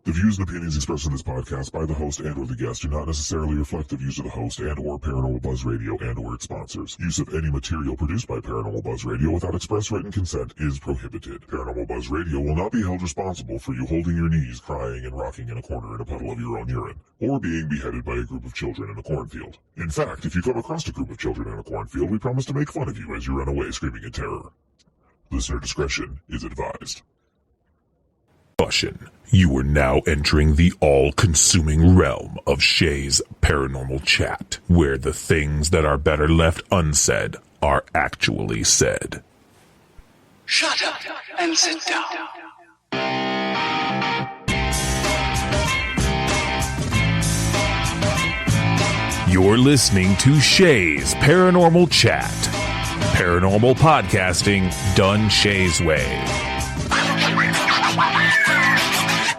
The views and opinions expressed in this podcast by the host and or the guest do not necessarily reflect the views of the host and or Paranormal Buzz Radio and or its sponsors. Use of any material produced by Paranormal Buzz Radio without express written consent is prohibited. Paranormal Buzz Radio will not be held responsible for you holding your knees, crying, and rocking in a corner in a puddle of your own urine, or being beheaded by a group of children in a cornfield. In fact, if you come across a group of children in a cornfield, we promise to make fun of you as you run away screaming in terror. Listener discretion is advised. You are now entering the all-consuming realm of Shay's Paranormal Chat, where the things that are better left unsaid are actually said. Shut up and sit down. You're listening to Shay's Paranormal Chat. Paranormal podcasting done Shay's way.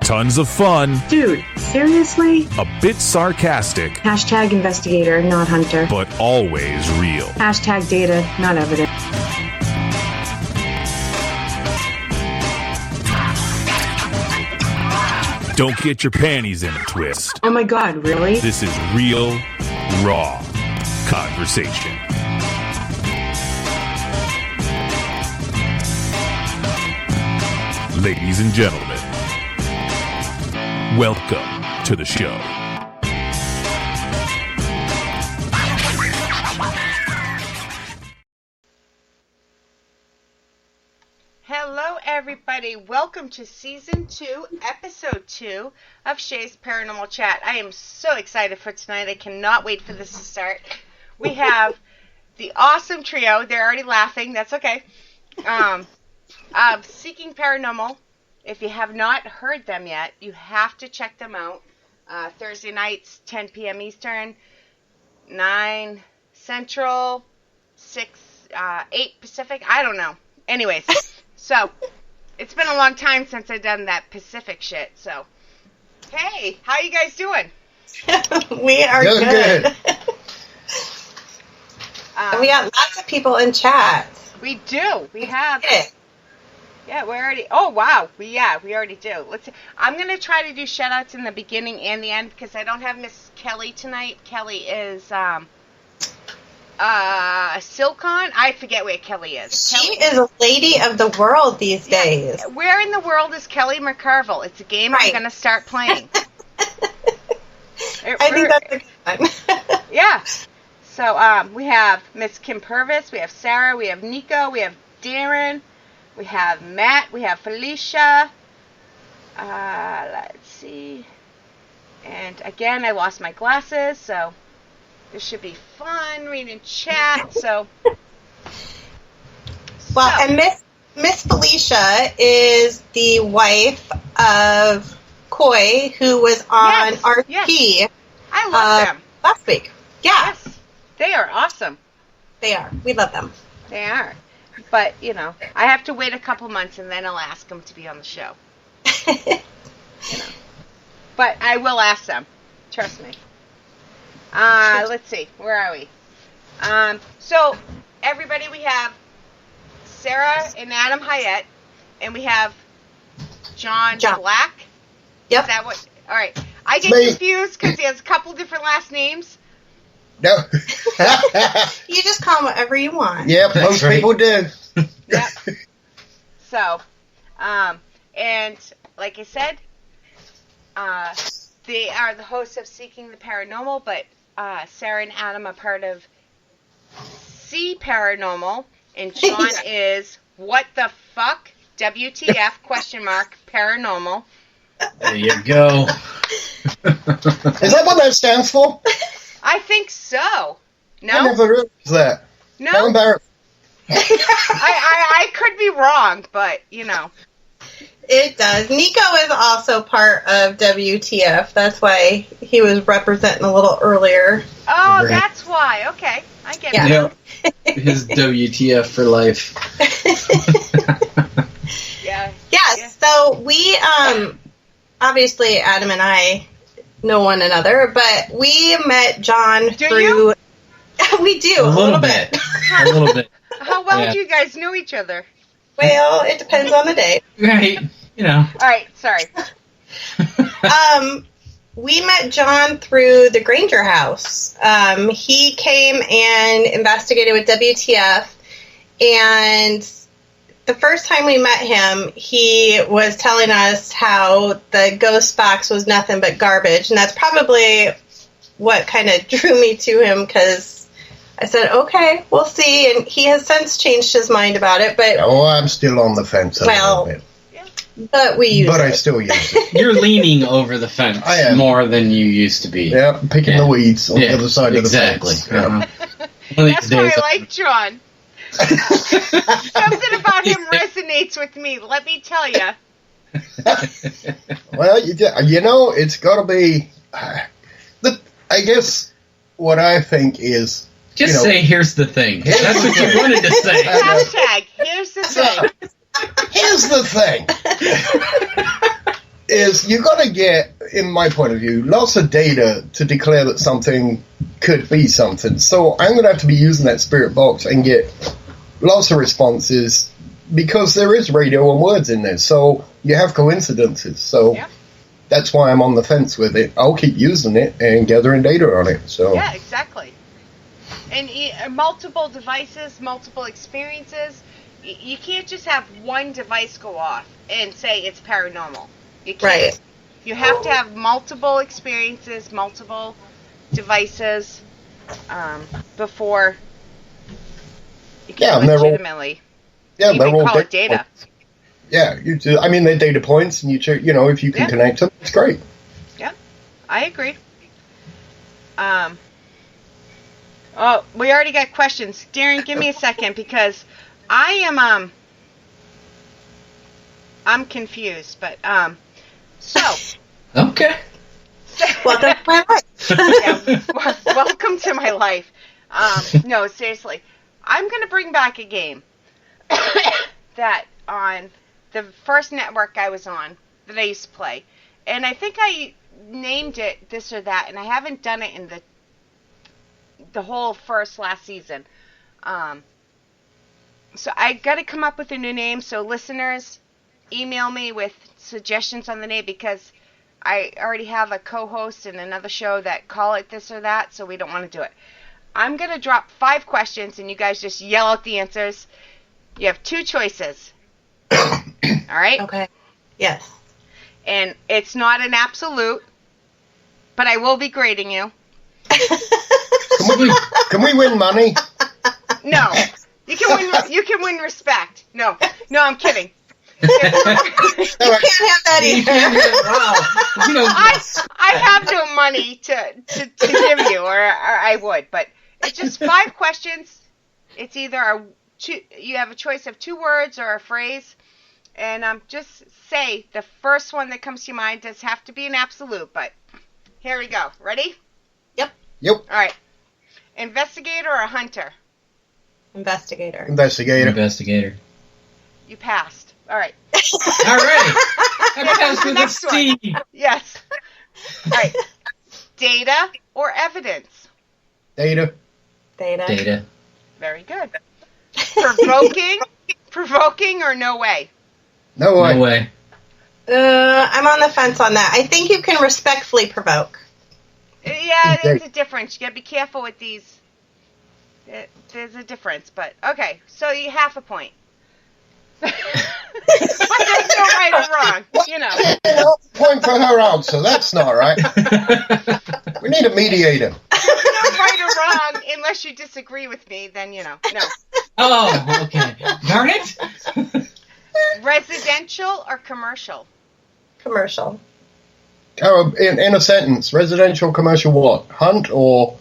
Tons of fun. Dude, seriously? A bit sarcastic. Hashtag investigator, not hunter. But always real. Hashtag data, not evidence. Don't get your panties in a twist. Oh my god, really? This is real, raw conversation. Ladies and gentlemen, welcome to the show. Hello, everybody. Welcome to Season 2, Episode 2 of Shay's Paranormal Chat. I am so excited for tonight. I cannot wait for this to start. We have the awesome trio. They're already laughing. That's okay. Seeking Paranormal. If you have not heard them yet, you have to check them out. Thursday nights, 10 p.m. Eastern, 9 Central, 8 Pacific. I don't know. Anyways, so it's been a long time since I've done that Pacific shit. So, hey, how you guys doing? We are good. We got lots of people in chat. We do. We have. Yeah, we already. Oh wow, we already do. I'm gonna try to do shout outs in the beginning and the end because I don't have Miss Kelly tonight. Kelly is Silcon. I forget where Kelly is. She is a lady of the world these days. Where in the world is Kelly McCarville? It's a game I'm gonna start playing. I think that's a good one. Yeah. So we have Miss Kim Purvis, we have Sarah, we have Nico, we have Darren. We have Matt, we have Felicia, let's see, and again, I lost my glasses, so this should be fun, reading chat, so. Well, and Miss Felicia is the wife of Coy, who was on RP. Yes. I love them. Last week. Yeah. Yes, they are awesome. They are. We love them. They are. But, I have to wait a couple months and then I'll ask them to be on the show. But I will ask them. Trust me. Let's see. Where are we? So, everybody, we have Sarah and Adam Hyatt, and we have John Black. Yep. Is that what? All right. I get confused because he has a couple different last names. No. You just call them whatever you want. Yep, most people do. Yep. So, and like I said, they are the hosts of Seeking the Paranormal, but Sarah and Adam are part of C Paranormal, and Sean is What the Fuck? WTF? Paranormal. There you go. Is that what that stands for? I think so. No? I never realized that. No? How embarrassing. I could be wrong, but, It does. Nico is also part of WTF. That's why he was representing a little earlier. Oh, that's why. Okay. I get it. Yeah. His WTF for life. Yeah. Yeah. So obviously Adam and I know one another, but we met John Do through. you? We do A little bit. A little bit. How well Yeah. do you guys know each other? Well, it depends on the day. Right. You know. All right, sorry. We met John through the Granger House. He came and investigated with WTF, and the first time we met him, he was telling us how the ghost box was nothing but garbage, and that's probably what kind of drew me to him, because I said, okay, we'll see, and he has since changed his mind about it, but Oh, I'm still on the fence a little bit. but we use But I it. still use it. You're leaning over the fence I am. more than you used to be. Yeah, picking the weeds on the other side exactly. of the fence. Yeah. One of That's these why days, I like John. Something about him resonates with me, let me tell you. Well, you know, it's got to be. I guess what I think is. just say, here's the thing. Here's That's the what thing. you wanted to say. Hashtag, here's the thing. Here's the thing. Is you got to get, in my point of view, lots of data to declare that something could be something. So I'm going to have to be using that spirit box and get lots of responses because there is radio and words in there. So you have coincidences. So that's why I'm on the fence with it. I'll keep using it and gathering data on it. So Yeah, exactly. And multiple devices, multiple experiences. You can't just have one device go off and say it's paranormal. You can't. Right. You have to have multiple experiences, multiple devices before you can and they're all- legitimately they're even all call it data. points. Yeah, you do. I mean, they're data points, and if you can connect them, it's great. Yep, I agree. Oh, we already got questions. Darren, give me a second because I am I'm confused, but so Okay. Welcome to my life. welcome to my life. No, seriously, I'm gonna bring back a game that on the first network I was on that I used to play, and I think I named it this or that, and I haven't done it in the whole last season. So I got to come up with a new name. So listeners, email me with suggestions on the name because I already have a co-host in another show that call it this or that, so we don't want to do it. I'm going to drop 5 questions, and you guys just yell out the answers. You have 2 choices. All right? Okay. Yes. And it's not an absolute, but I will be grading you. Can we win money? No. You can win respect. No, I'm kidding. You can't have that either. Wow. I have no money to give you, or I would, but it's just 5 questions. It's either you have a choice of 2 words or a phrase, and just say the first one that comes to your mind. Does have to be an absolute, but here we go. Ready? Yep. Yep. All right. Investigator or hunter? Investigator. Investigator. You passed. All right. All right. I passed with a Next one. C. Yes. All right. Data or evidence? Data. Data. Very good. Provoking or no way? No way. No way. I'm on the fence on that. I think you can respectfully provoke. Yeah, there's a difference. You gotta be careful with these. There's a difference, but okay. So you half a point. But there's no right or wrong, you know. Point for her answer. That's not right. We need a mediator. There's no right or wrong unless you disagree with me. Then no. Oh, okay. Darn it. Residential or commercial? Commercial. Oh, in a sentence, residential, commercial, what? Hunt or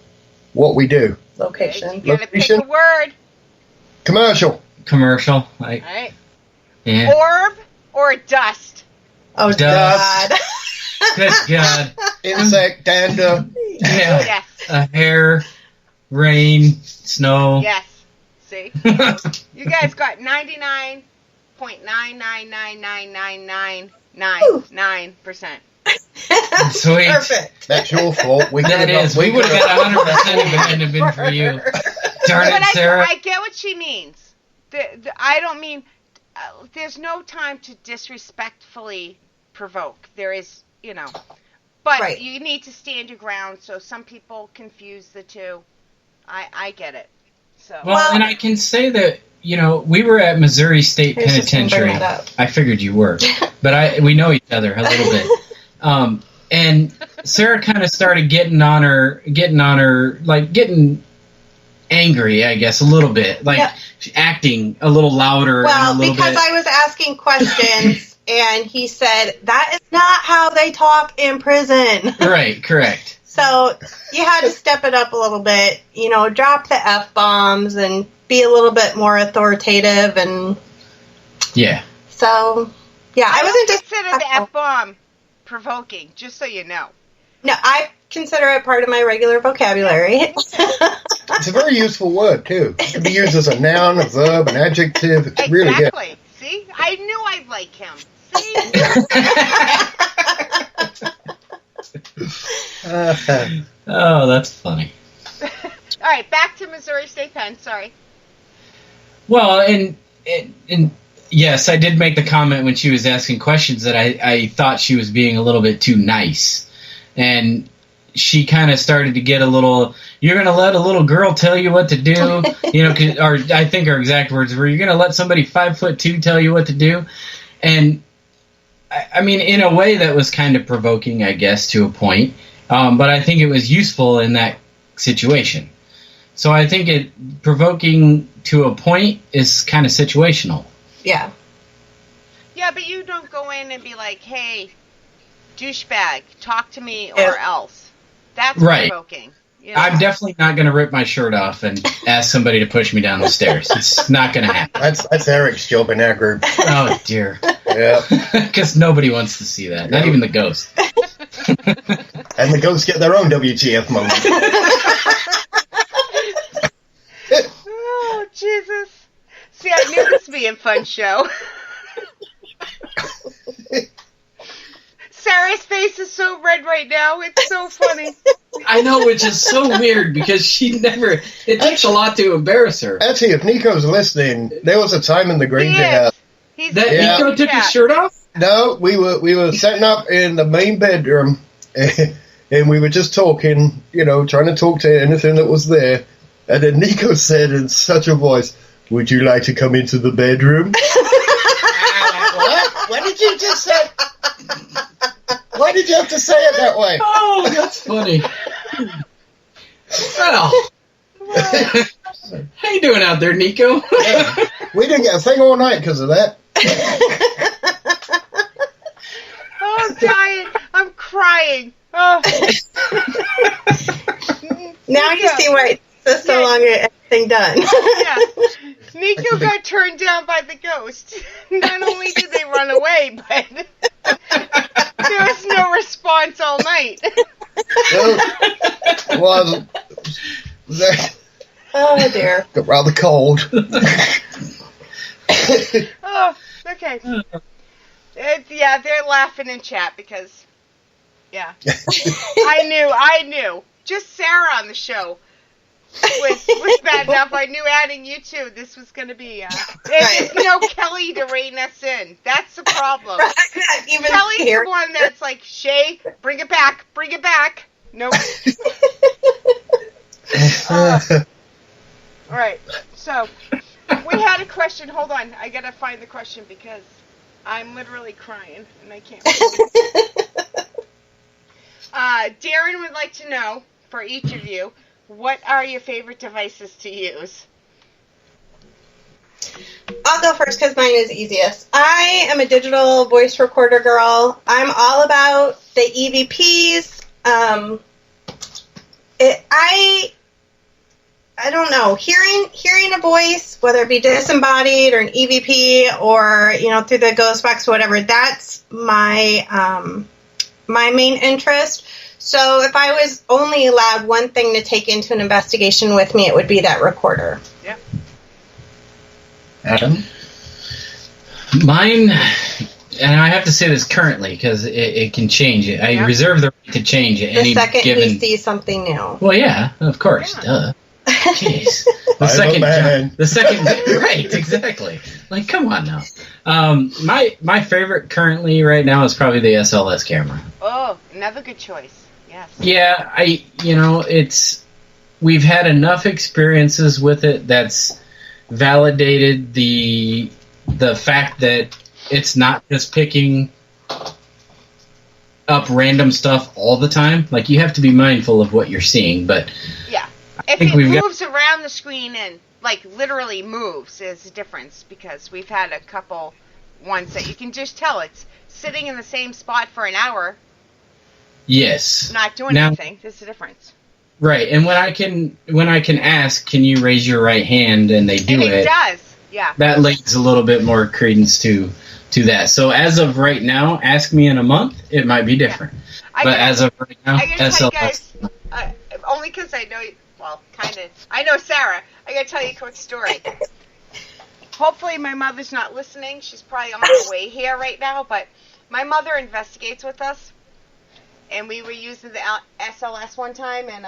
what we do? Location. You gotta pick Location? a word. Commercial. Commercial. All right. Yeah. Orb or dust? Oh, Dust. God. Good God. Insect, dander. Yeah. Yes. Hair, rain, snow. Yes. See? You guys got 99.999999 9%. Sweet. Perfect. That's your fault. We would have got 100% if it hadn't have been for you. Darn it, But Sarah. I get what she means. I don't mean... there's no time to disrespectfully provoke. There is, But Right. you need to stand your ground, so some people confuse the two. I get it. So. Well, and I can say that, we were at Missouri State I was just gonna Penitentiary. bring that up. I figured you were. But we know each other a little bit. And Sarah kind of started getting on her, like getting angry, I guess, a little bit. Like acting a little louder. Well, and a little because bit. I was asking questions, and he said, that is not how they talk in prison. Right, correct. So you had to step it up a little bit, drop the F-bombs and be a little bit more authoritative. And Yeah. so, yeah, I wasn't just... consider the F-bomb provoking, just so you know. No, I consider it part of my regular vocabulary. It's a very useful word, too. It can be used as a noun, a verb, an adjective. It's really good. Exactly. See? I knew I'd like him. See? Oh, that's funny. All right, back to Missouri State Pen. Sorry. Well, and yes, I did make the comment when she was asking questions that I thought she was being a little bit too nice. And she kind of started to get a little, you're going to let a little girl tell you what to do? Or I think her exact words were, you're going to let somebody 5'2" tell you what to do? And I mean, in a way that was kind of provoking, I guess, to a point. But I think it was useful in that situation. So I think provoking to a point is kind of situational. Yeah. Yeah, but you don't go in and be like, hey, douchebag, talk to me or else. That's right. provoking. I'm definitely not going to rip my shirt off and ask somebody to push me down the stairs. It's not going to happen. That's Eric's job in our group. Oh, dear. Yeah. Because nobody wants to see that. Not even the ghost. And the ghosts get their own WTF moment. Oh, Jesus. See, I knew this would be a fun show. Sarah's face is so red right now. It's so funny. I know, which is so weird because it takes a lot to embarrass her. Actually, if Nico's listening, there was a time in the Granger house. Nico took his shirt off? No, we were setting up in the main bedroom, and we were just talking, trying to talk to anything that was there. And then Nico said in such a voice, "Would you like to come into the bedroom?" What? What did you just say? Why did you have to say it that way? Oh, that's funny. Well, how you doing out there, Nico? Yeah. We didn't get a thing all night because of that. Oh, I'm dying. I'm crying. Oh. Now I can see why it took so long to get everything done. Yeah. Nico got turned down by the ghost. Not only did they run away, but there was no response all night. Well, oh, dear. Got rather cold. Oh, okay. They're laughing in chat because, I knew. Just Sarah on the show was bad enough. I knew adding you two, this was going to be, there's no Kelly to rein us in. That's the problem. Even Kelly's here. the one that's like, Shay, bring it back. Nope. All right, so we had a question. Hold on, I gotta find the question because I'm literally crying and I can't. Darren would like to know, for each of you, what are your favorite devices to use? I'll go first because mine is easiest. I am a digital voice recorder girl. I'm all about the EVPs. I don't know. Hearing a voice, whether it be disembodied or an EVP or through the ghost box, whatever. That's my my main interest. So if I was only allowed one thing to take into an investigation with me, it would be that recorder. Yep. Adam? Mine, and I have to say this currently because it can change it. I reserve the right to change it. The second we see something new. Well, yeah, of course, duh. Jeez, the second, right? Exactly. Like, come on now. My favorite currently right now is probably the SLS camera. Oh, another good choice. Yes. Yeah, we've had enough experiences with it that's validated the fact that it's not just picking up random stuff all the time. Like, you have to be mindful of what you're seeing, but yeah, if it moves around the screen and like literally moves, is a difference, because we've had a couple ones that you can just tell it's sitting in the same spot for an hour. Yes. Not doing anything. There's a difference. Right, and when I can ask, can you raise your right hand, and they do it does. Yeah. That lends a little bit more credence to that. So as of right now, ask me in a month, it might be different. Yeah. But as of right now, I gotta tell you guys, only because I know, I know Sarah. I gotta tell you a quick story. Hopefully my mother's not listening. She's probably on her way here right now, but my mother investigates with us. And we were using the SLS one time, and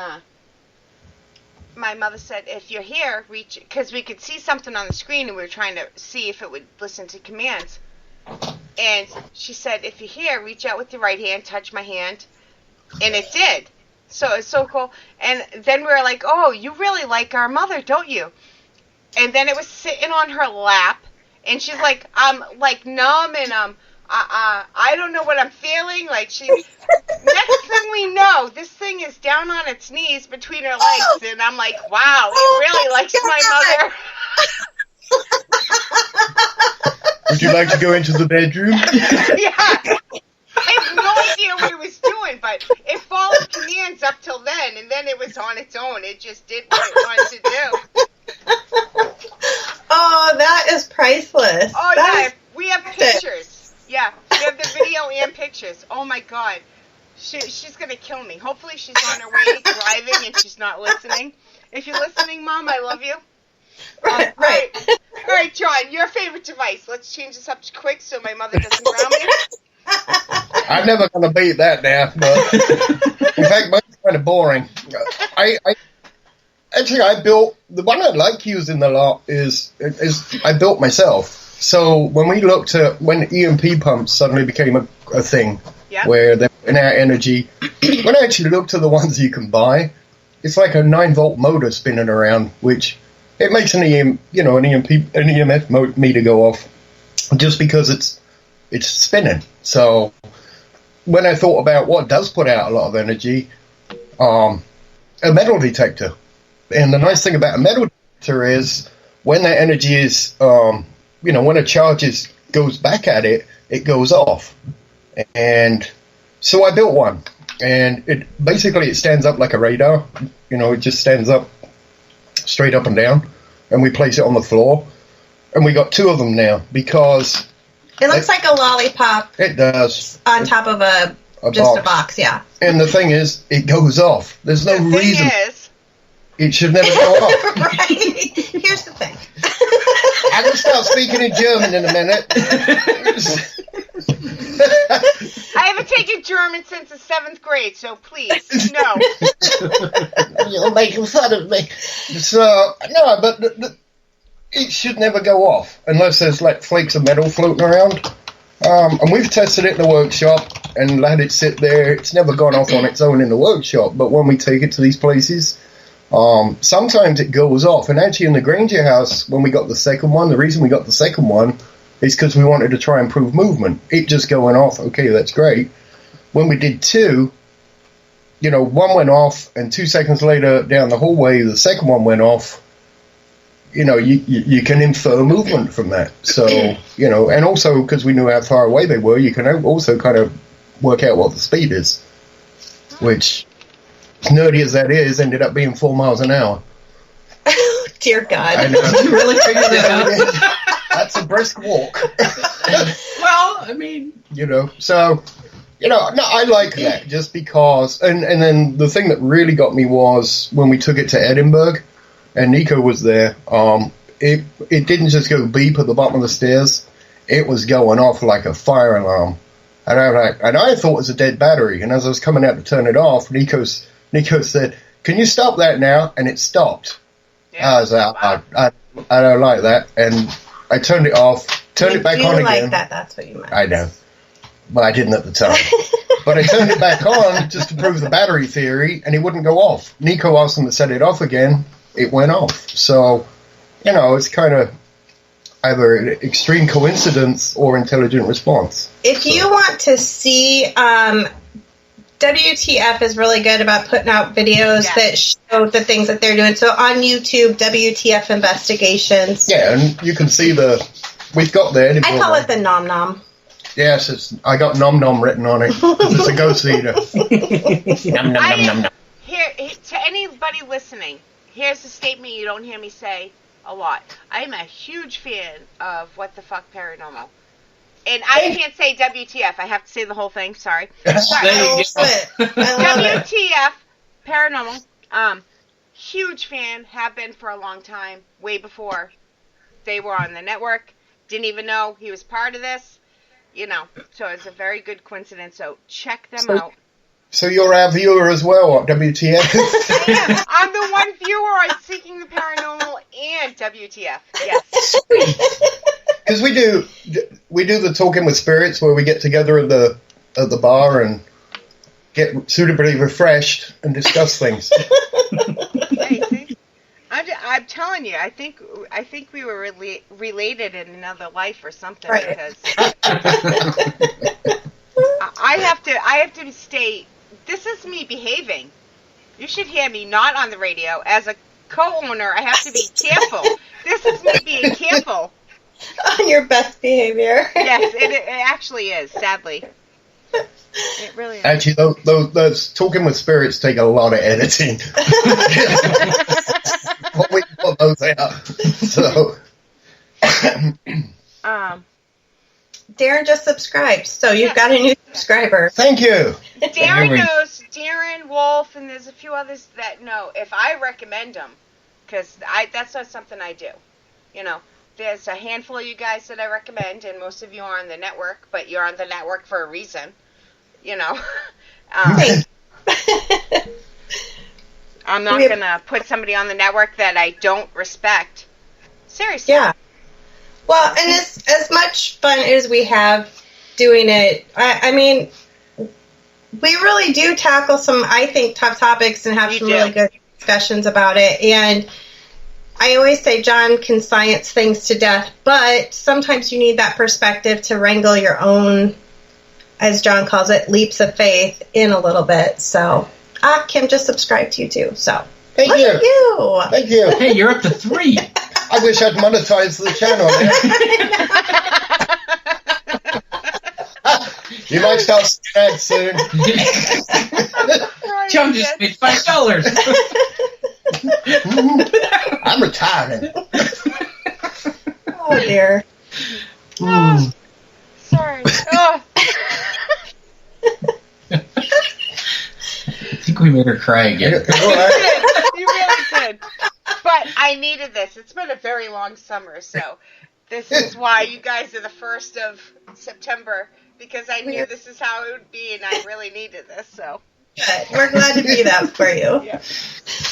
my mother said, if you're here, reach, because we could see something on the screen, and we were trying to see if it would listen to commands. And she said, if you're here, reach out with your right hand, touch my hand. And it did. So it's so cool. And then we were like, oh, you really like our mother, don't you? And then it was sitting on her lap, and she's like, I'm like numb, and I don't know what I'm feeling. Like, next thing we know, this thing is down on its knees between her legs, and I'm like, wow, it really likes my mother. Would you like to go into the bedroom? Yeah. I have no idea what it was doing, but it followed commands up till then, and then it was on its own. It just did what it wanted to do. Oh, that is priceless. Oh, yeah. We have pictures. Yeah, we have the video and pictures. Oh, my God. She's going to kill me. Hopefully she's on her way driving and she's not listening. If you're listening, Mom, I love you. Right. All right, John, your favorite device. Let's change this up quick so my mother doesn't ground me. I'm never going to beat that now, but in fact, mine's kind of boring. I built, the one I like using a lot is I built myself. So when we looked at, when EMP pumps suddenly became a thing, where they're in our energy, when I actually looked at the ones you can buy, it's like a 9-volt motor spinning around, which it makes an EMF meter go off just because it's spinning. So when I thought about what does put out a lot of energy, a metal detector. And the nice thing about a metal detector is when that energy is, when a charge goes back at it, it goes off. And so I built one. And it stands up like a radar. It just stands up straight up and down. And we place it on the floor. And we got 2 of them now because... It looks like a lollipop. It does. On top of a box, yeah. And the thing is, it goes off. There's no reason. It should never go off. Right. Here's the thing. I'm going to start speaking in German in a minute. I haven't taken German since the 7th grade, so please, no. You're making fun of me. So, no, but it should never go off unless there's like flakes of metal floating around. And we've tested it in the workshop and let it sit there. It's never gone off on its own in the workshop, but when we take it to these places, sometimes it goes off. And actually in the Granger house, when we got the second one, the reason we got the second one is because we wanted to try and improve movement. It just going off, okay, that's great. When we did 2, one went off, and 2 seconds later down the hallway, the second one went off. You can infer movement from that. So, and also because we knew how far away they were, you can also kind of work out what the speed is, which, as nerdy as that is, ended up being 4 miles an hour. Dear God. I know. You really figured that out? That's a brisk walk. Well, I mean... So, no, I like that just because... And then the thing that really got me was when we took it to Edinburgh, and Nico was there, it didn't just go beep at the bottom of the stairs. it was going off like a fire alarm. And I thought it was a dead battery. And as I was coming out to turn it off, Nico said, "Can you stop that now?" And it stopped. Yeah. I was like, wow. I don't like that. And I turned it off, turned it back on again. Like that, that's what you meant. I know. But I didn't at the time. But I turned it back on just to prove the battery theory, and it wouldn't go off. Nico asked them to set it off again. It went off. So, it's kind of either an extreme coincidence or intelligent response. If you want to see, WTF is really good about putting out videos that show the things that they're doing. So on YouTube, WTF Investigations. Yeah, and you can see we've got the edible. I call it the Nom Nom. Yes, I got Nom Nom written on it. It's a ghost eater. Nom, nom, nom, nom, nom. Here, to anybody listening, here's a statement you don't hear me say a lot. I'm a huge fan of What the Fuck Paranormal. And I can't say WTF. I have to say the whole thing. Sorry. WTF Paranormal. Huge fan. Have been for a long time. Way before they were on the network. Didn't even know he was part of this. So it's a very good coincidence. So check them out. So you're our viewer as well at WTF? I'm the one viewer on Seeking the Paranormal and WTF. Yes. Because we do the Talking with Spirits where we get together at the bar and get suitably refreshed and discuss things. Hey, see? I'm telling you, I think we were related in another life or something, right. Because I have to stay. This is me behaving. You should hear me not on the radio. As a co-owner, I have to be careful. This is me being careful. On your best behavior. Yes, it actually is, sadly. It really is. Actually, those Talking with Spirits take a lot of editing. We put those out. So. Darren just subscribed, so you've got a new subscriber. Thank you. Darren knows, Darren, Wolf, and there's a few others that know if I recommend them, because that's not something I do. There's a handful of you guys that I recommend, and most of you are on the network, but you're on the network for a reason. I'm not going to put somebody on the network that I don't respect. Seriously. Yeah. Well, and as much fun as we have doing it, I mean, we really do tackle some, I think, tough topics and have some really good discussions about it. And I always say John can science things to death, but sometimes you need that perspective to wrangle your own, as John calls it, leaps of faith in a little bit. So, Kim just subscribed to you too. So, Thank you. Thank you. Hey, you're up to 3. I wish I'd monetized the channel. You might start seeing ads soon. John just made $5. I'm retiring. Oh dear. Oh, sorry. Oh. I think we made her cry again. You really did. But I needed this. It's been a very long summer, so this is why you guys are the 1st of September, because I knew this is how it would be, and I really needed this, so. Good. We're glad to be that for you. Yeah.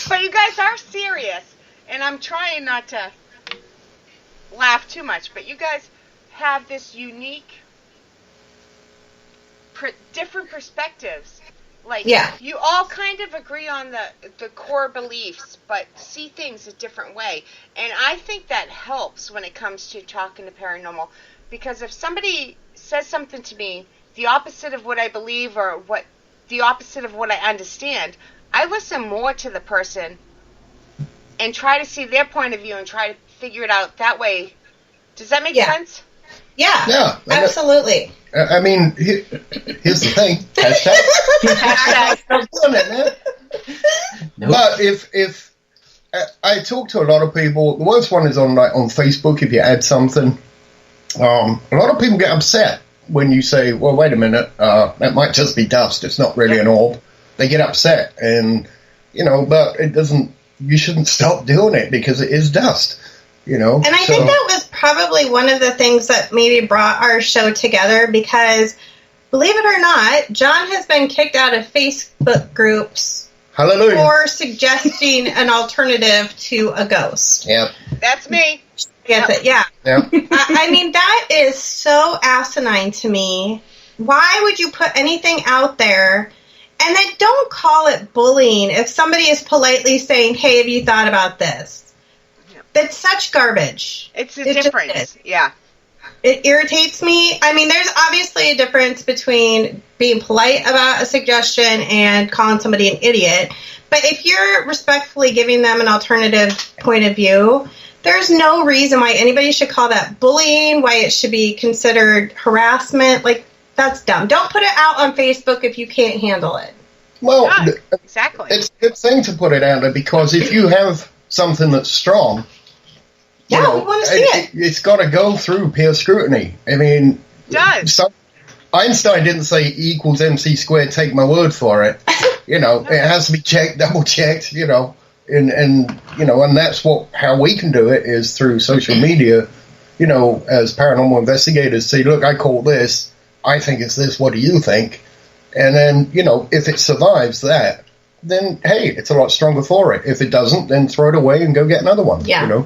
But you guys are serious, and I'm trying not to laugh too much, but you guys have this unique, different perspectives. Like, you all kind of agree on the core beliefs, but see things a different way. And I think that helps when it comes to talking to paranormal, because if somebody says something to me, the opposite of what I believe or the opposite of what I understand, I listen more to the person and try to see their point of view and try to figure it out that way. Does that make sense? Yeah, absolutely. I mean, here's the thing. Hashtag. But if I talk to a lot of people, the worst one is on Facebook. If you add something, a lot of people get upset when you say, "Well, wait a minute, that might just be dust. It's not really an orb." They get upset, and but it doesn't. You shouldn't stop doing it because it is dust. And I think that was probably one of the things that maybe brought our show together because, believe it or not, John has been kicked out of Facebook groups Hallelujah. for suggesting an alternative to a ghost. Yep. That's me. Gets it? Yeah. Yep. I mean, that is so asinine to me. Why would you put anything out there? And then don't call it bullying if somebody is politely saying, hey, have you thought about this? That's such garbage. It's a difference. Yeah. It irritates me. I mean, there's obviously a difference between being polite about a suggestion and calling somebody an idiot. But if you're respectfully giving them an alternative point of view, there's no reason why anybody should call that bullying, why it should be considered harassment. Like, that's dumb. Don't put it out on Facebook if you can't handle it. Well, exactly. It's a good thing to put it out there because if you have something that's strong, we want to see it. It's got to go through peer scrutiny. I mean, it does. Einstein didn't say E equals MC squared, take my word for it. It has to be checked, double checked, and that's how we can do it is through social media, as paranormal investigators say, look, I call this, I think it's this, what do you think? And then, if it survives that, then, hey, it's a lot stronger for it. If it doesn't, then throw it away and go get another one, Yeah.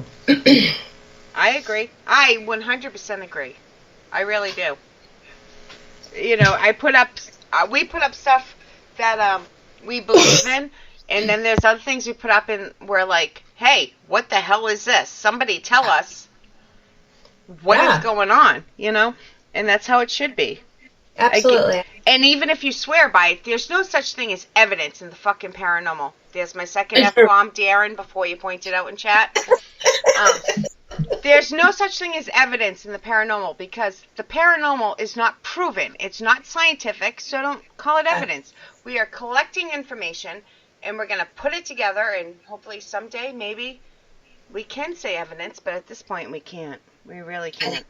I agree. I 100% agree. I really do. I put up, we put up stuff that we believe in, and then there's other things we put up and we're like, hey, what the hell is this? Somebody tell us what is going on, And that's how it should be. Absolutely. And even if you swear by it, there's no such thing as evidence in the fucking paranormal. There's my second F-bomb, Darren, before you pointed out in chat. There's no such thing as evidence in the paranormal because the paranormal is not proven. It's not scientific, so don't call it evidence. We are collecting information, and we're going to put it together, and hopefully someday, maybe, we can say evidence, but at this point we can't. We really can't.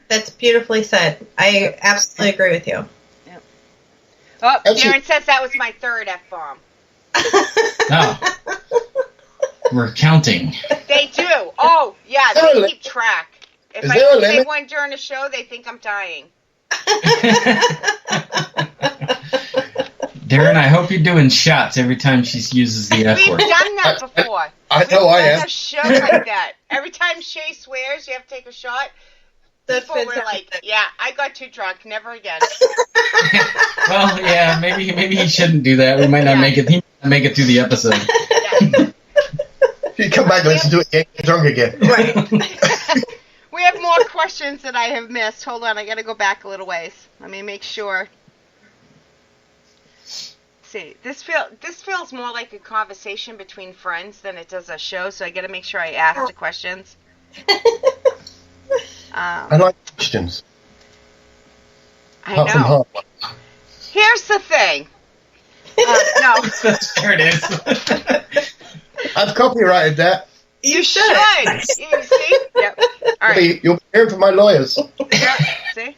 That's beautifully said. I absolutely agree with you. Yep. Oh, Darren says that was my third F-bomb. Oh. We're counting. They do. Oh, yeah, they keep track. If I don't say one during the show, they think I'm dying. Darren, I hope you're doing shots every time she uses the F word. We've done that before. I know I am. A show like that. Every time Shay swears, you have to take a shot. People were like, yeah, I got too drunk. Never again. Well, yeah, maybe he shouldn't do that. We might not make it. He might not make it through the episode. Yeah. You come back and listen to it, get drunk again. Right. We have more questions that I have missed. Hold on, I got to go back a little ways. Let me make sure. See, this feels more like a conversation between friends than it does a show, so I got to make sure I ask the questions. I like questions. I know. Here's the thing. No. There it is. I've copyrighted that. You should. You see? Yep. All right. You'll be hearing from my lawyers. Yeah, see?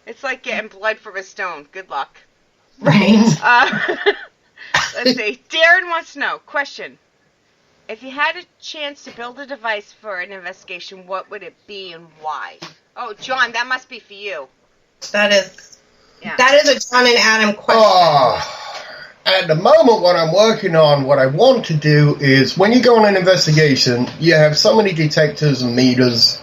It's like getting blood from a stone. Good luck. Right. Let's see. Darren wants to know. Question. If you had a chance to build a device for an investigation, what would it be and why? Oh, John, that must be for you. That is a John and Adam question. At the moment, what I'm working on, what I want to do is, when you go on an investigation, you have so many detectors and meters.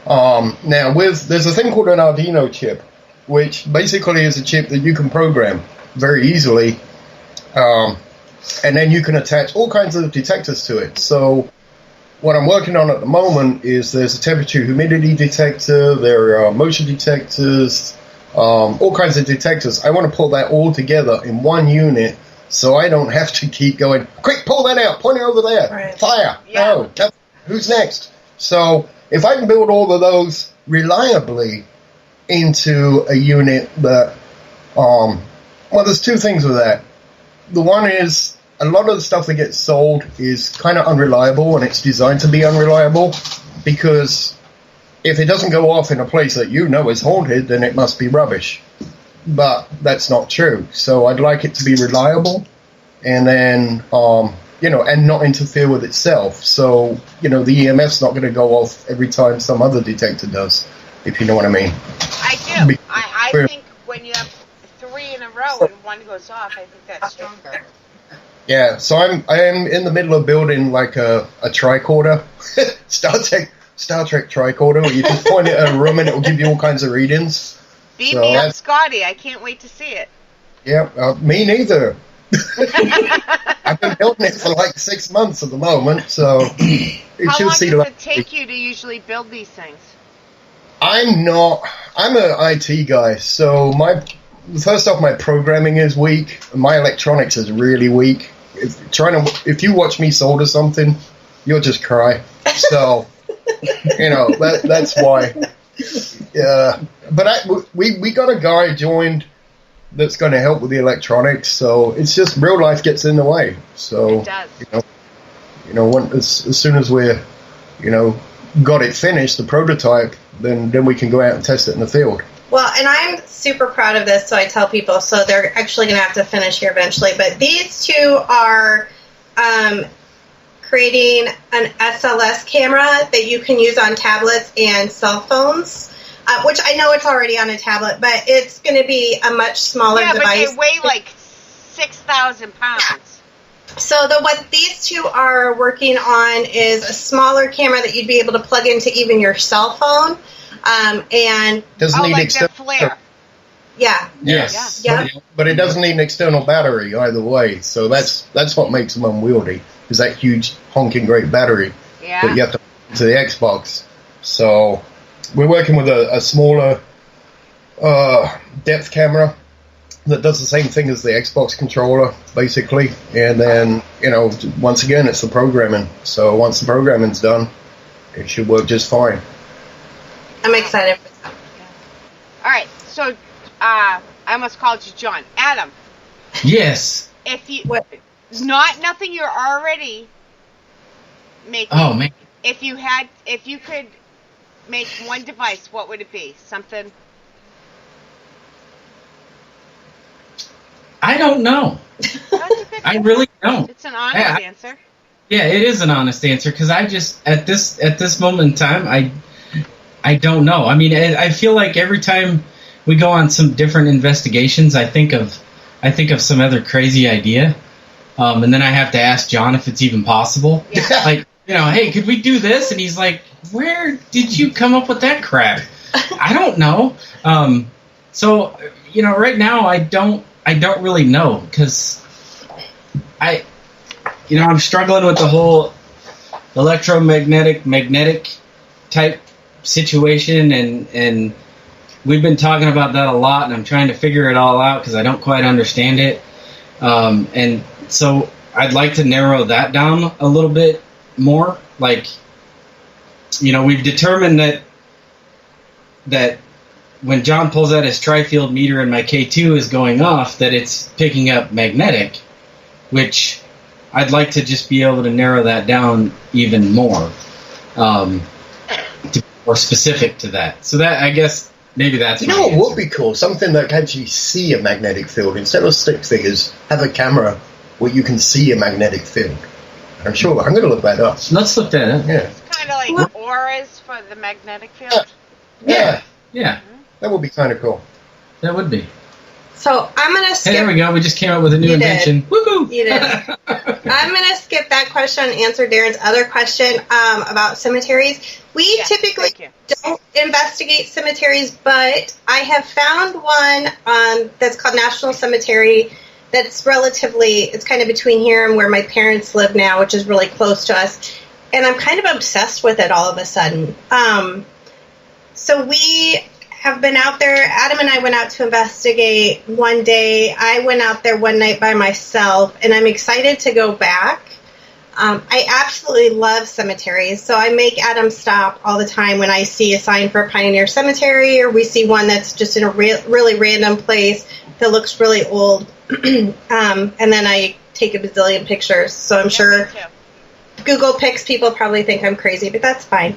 Now, there's a thing called an Arduino chip, which basically is a chip that you can program very easily. And then you can attach all kinds of detectors to it. So what I'm working on at the moment is there's a temperature humidity detector, there are motion detectors, all kinds of detectors. I want to pull that all together in one unit so I don't have to keep going, quick, pull that out, point it over there, right. Fire, yeah. No, who's next? So if I can build all of those reliably into a unit that, well, there's two things with that. The one is a lot of the stuff that gets sold is kind of unreliable, and it's designed to be unreliable because if it doesn't go off in a place that you know is haunted, then it must be rubbish. But that's not true. So I'd like it to be reliable, and then and not interfere with itself. So, the EMF's not going to go off every time some other detector does, if you know what I mean. I do. I think when you have 3 in a row and one goes off, I think that's stronger. Yeah, so I am in the middle of building like a tricorder, Star Trek tricorder, where you just point it at a room and it will give you all kinds of readings. Beat me up, Scotty. I can't wait to see it. Yeah, me neither. I've been building it for like 6 months at the moment, so How long does it take you to usually build these things? I'm an IT guy, so first off, my programming is weak. My electronics is really weak. If you watch me solder something, you'll just cry. So, that's why. Yeah, but we got a guy joined that's going to help with the electronics. So it's just real life gets in the way. So it does. As soon as we're got it finished, the prototype, then we can go out and test it in the field. Well, and I'm super proud of this, so I tell people, so they're actually going to have to finish here eventually, but these two are creating an SLS camera that you can use on tablets and cell phones, which I know it's already on a tablet, but it's going to be a much smaller device. Yeah, but they weigh like 6,000 pounds. Yeah. So what these two are working on is a smaller camera that you'd be able to plug into even your cell phone. And doesn't need like external flare. Yeah. Yes. Yeah. But it doesn't need an external battery either way. So that's what makes them unwieldy. Is that huge honking great battery that you have to put into the Xbox. So we're working with a smaller depth camera that does the same thing as the Xbox controller, basically. And then, once again, it's the programming. So once the programming's done, it should work just fine. I'm excited for that. All right, so I almost called you John. Adam. Yes. If you nothing you're already making. Oh man. If you could make one device, what would it be? Something. I don't know. I really don't. It's an honest answer. Yeah, it is an honest answer because I just at this moment in time I don't know. I mean, I feel like every time we go on some different investigations, I think of some other crazy idea, and then I have to ask John if it's even possible. Yeah. Like, hey, could we do this? And he's like, where did you come up with that crap? I don't know. So right now I don't really know because I'm struggling with the whole magnetic type situation, and we've been talking about that a lot, and I'm trying to figure it all out because I don't quite understand it. And so I'd like to narrow that down a little bit more. Like, we've determined that when John pulls out his tri-field meter and my K2 is going off, that it's picking up magnetic, which I'd like to just be able to narrow that down even more, to be more specific to that. So that, I guess, maybe that's what would be cool? Something that can actually see a magnetic field. Instead of stick figures, have a camera where you can see a magnetic field. I'm going to look that up. Let's look that up. Yeah. It's kind of like auras for the magnetic field. Yeah. That would be kind of cool. That would be. So I'm going to skip... Hey, there we go. We just came up with a new invention. Woohoo! You did. I'm going to skip that question and answer Darren's other question about cemeteries. We typically don't investigate cemeteries, but I have found one that's called National Cemetery that's it's kind of between here and where my parents live now, which is really close to us. And I'm kind of obsessed with it all of a sudden. So we have been out there. Adam and I went out to investigate one day. I went out there one night by myself, and I'm excited to go back. I absolutely love cemeteries, so I make Adam stop all the time when I see a sign for a Pioneer Cemetery, or we see one that's just in a really random place that looks really old. And then I take a bazillion pictures, so I'm sure Google Pics people probably think I'm crazy, but that's fine.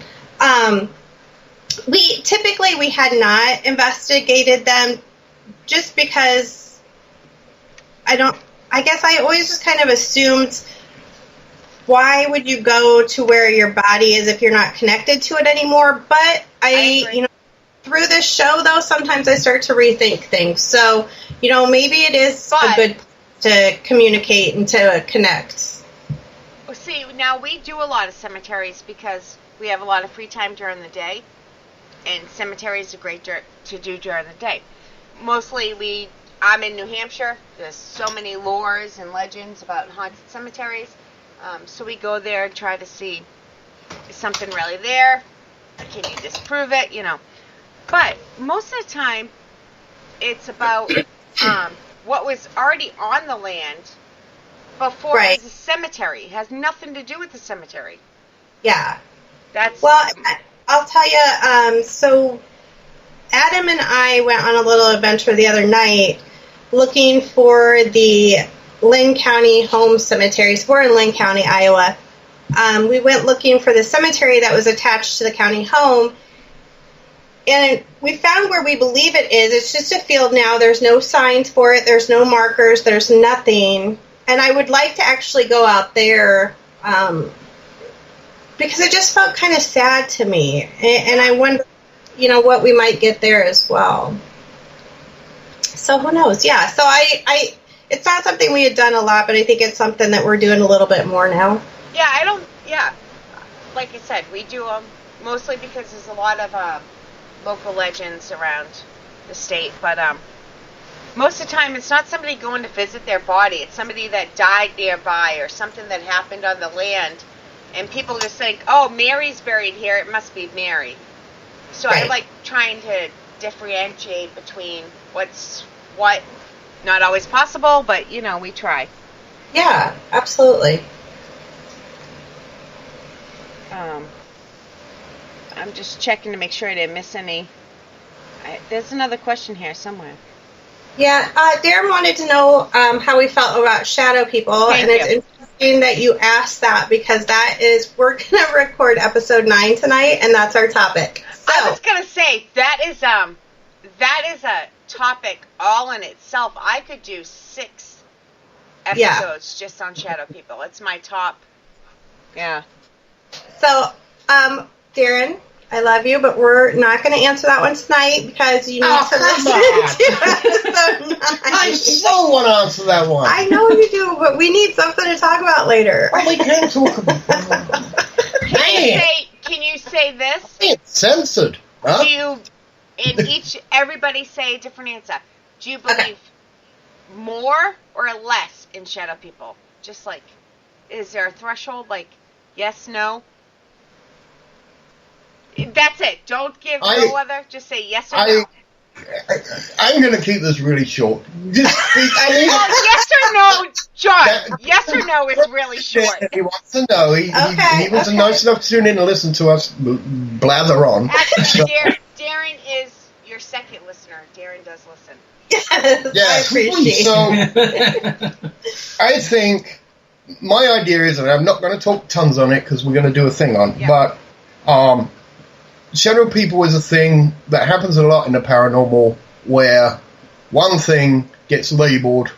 We had not investigated them just because I guess I always just kind of assumed why would you go to where your body is if you're not connected to it anymore? But I through this show, though, sometimes I start to rethink things. So, maybe it is a good to communicate and to connect. Well, see, now we do a lot of cemeteries because we have a lot of free time during the day, and cemeteries are great to do during the day. Mostly I'm in New Hampshire. There's so many lores and legends about haunted cemeteries. So we go there and try to see, is something really there? Can you disprove it? But most of the time, it's about what was already on the land before it was a cemetery. It has nothing to do with the cemetery. Yeah. Well, I'll tell you, so Adam and I went on a little adventure the other night looking for the Lynn County home cemeteries. We're in Lynn County, Iowa. We went looking for the cemetery that was attached to the county home, and we found where we believe it is. It's just a field now. There's no signs for it. There's no markers. There's nothing. And I would like to actually go out there because it just felt kind of sad to me. And I wonder, what we might get there as well. So who knows? Yeah. So I it's not something we had done a lot, but I think it's something that we're doing a little bit more now. Yeah. Like I said, we do them mostly because there's a lot of local legends around the state, but most of the time it's not somebody going to visit their body. It's somebody that died nearby or something that happened on the land, and people just think, oh, Mary's buried here, it must be Mary. So I like trying to differentiate between what's what. Not always possible, but we try. Yeah, absolutely. I'm just checking to make sure I didn't miss any. There's another question here somewhere. Yeah, Darren wanted to know how we felt about shadow people, it's interesting that you asked that because we're going to record episode 9 tonight, and that's our topic. So, I was going to say that is a topic all in itself. I could do 6 episodes just on shadow people. It's my top. Yeah. So, Darren, I love you, but we're not going to answer that one tonight because you need to listen to episode 9. I so want to answer that one. I know you do, but we need something to talk about later. Well, we can talk about that. Can you say this? It's censored. Huh? Do you, everybody say a different answer. Do you believe more or less in shadow people? Just like, is there a threshold? Like, yes, no? That's it. Don't give no other. Just say yes or no. I'm going to keep this really short. Yes or no, John. Yes or no is really short. He wants to know. He was nice enough to tune in and listen to us blather on. Actually, Darren is your second listener. Darren does listen. Yes, I appreciate it. So, I think my idea is, and I'm not going to talk tons on it because we're going to do a thing on, but shadow people is a thing that happens a lot in the paranormal where one thing gets labeled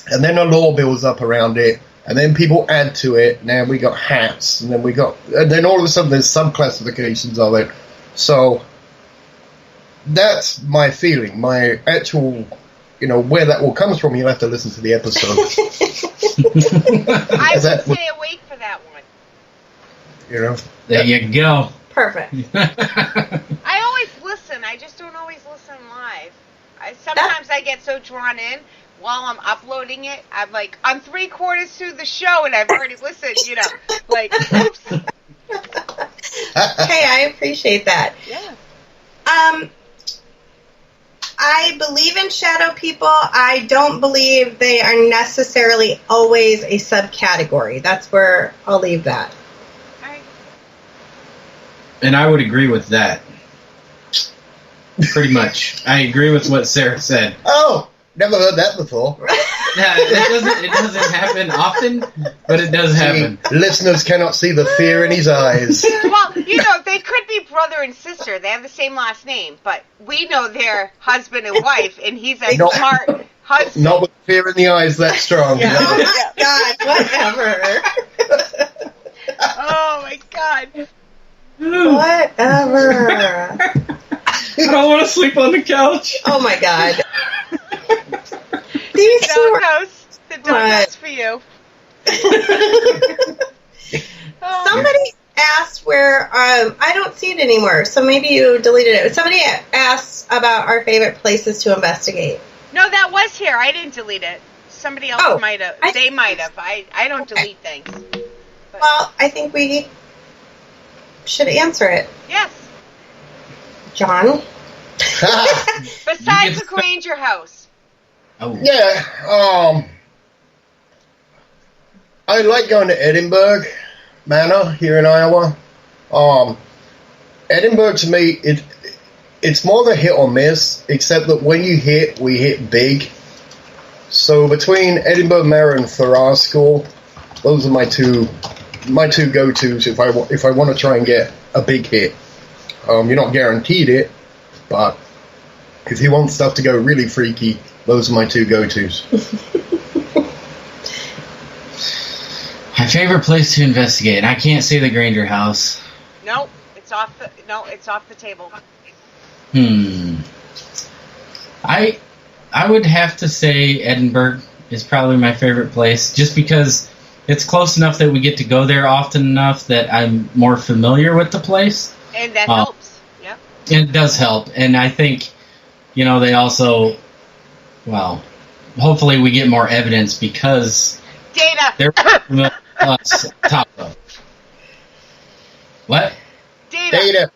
and then a law builds up around it and then people add to it. Now we got hats and then all of a sudden there's sub-classifications of it. So that's my feeling. My actual, where that all comes from, you'll have to listen to the episode. I would stay awake for that one. There you go. Perfect. I always listen. I just don't always listen live. Sometimes I get so drawn in while I'm uploading it. I'm like, I'm 3/4 through the show and I've already listened, like, oops. Hey, I appreciate that. Yeah. I believe in shadow people. I don't believe they are necessarily always a subcategory. That's where I'll leave that. And I would agree with that. Pretty much. I agree with what Sarah said. Oh, never heard that before. It doesn't happen often, but it does happen. Listeners cannot see the fear in his eyes. Well, they could be brother and sister. They have the same last name, but we know they're husband and wife, and he's a smart husband. Not with fear in the eyes that strong. Oh, my God, whatever. God. Whatever. I don't want to sleep on the couch. Oh my God. These two are The doghouse for you. Somebody asked where, I don't see it anymore, so maybe you deleted it. Somebody asked about our favorite places to investigate. No, that was here. I didn't delete it. Somebody else might have. They might have. I don't delete things. But. Well, I think we should answer it. Yes. John? Besides the Granger house. Oh. Yeah, I like going to Edinburgh Manor here in Iowa. Edinburgh to me, it's more the hit or miss, except that when you hit, we hit big. So between Edinburgh Manor and Thurrar School, those are my two go-tos if I want to try and get a big hit. You're not guaranteed it, but if you want stuff to go really freaky, those are my two go-tos. My favorite place to investigate. I can't say the Granger house. Nope, it's off the table. I would have to say Edinburgh is probably my favorite place, just because it's close enough that we get to go there often enough that I'm more familiar with the place. And that helps. Yep. It does help, and I think, they also, well, hopefully we get more evidence because Data. they're top of. What? Data.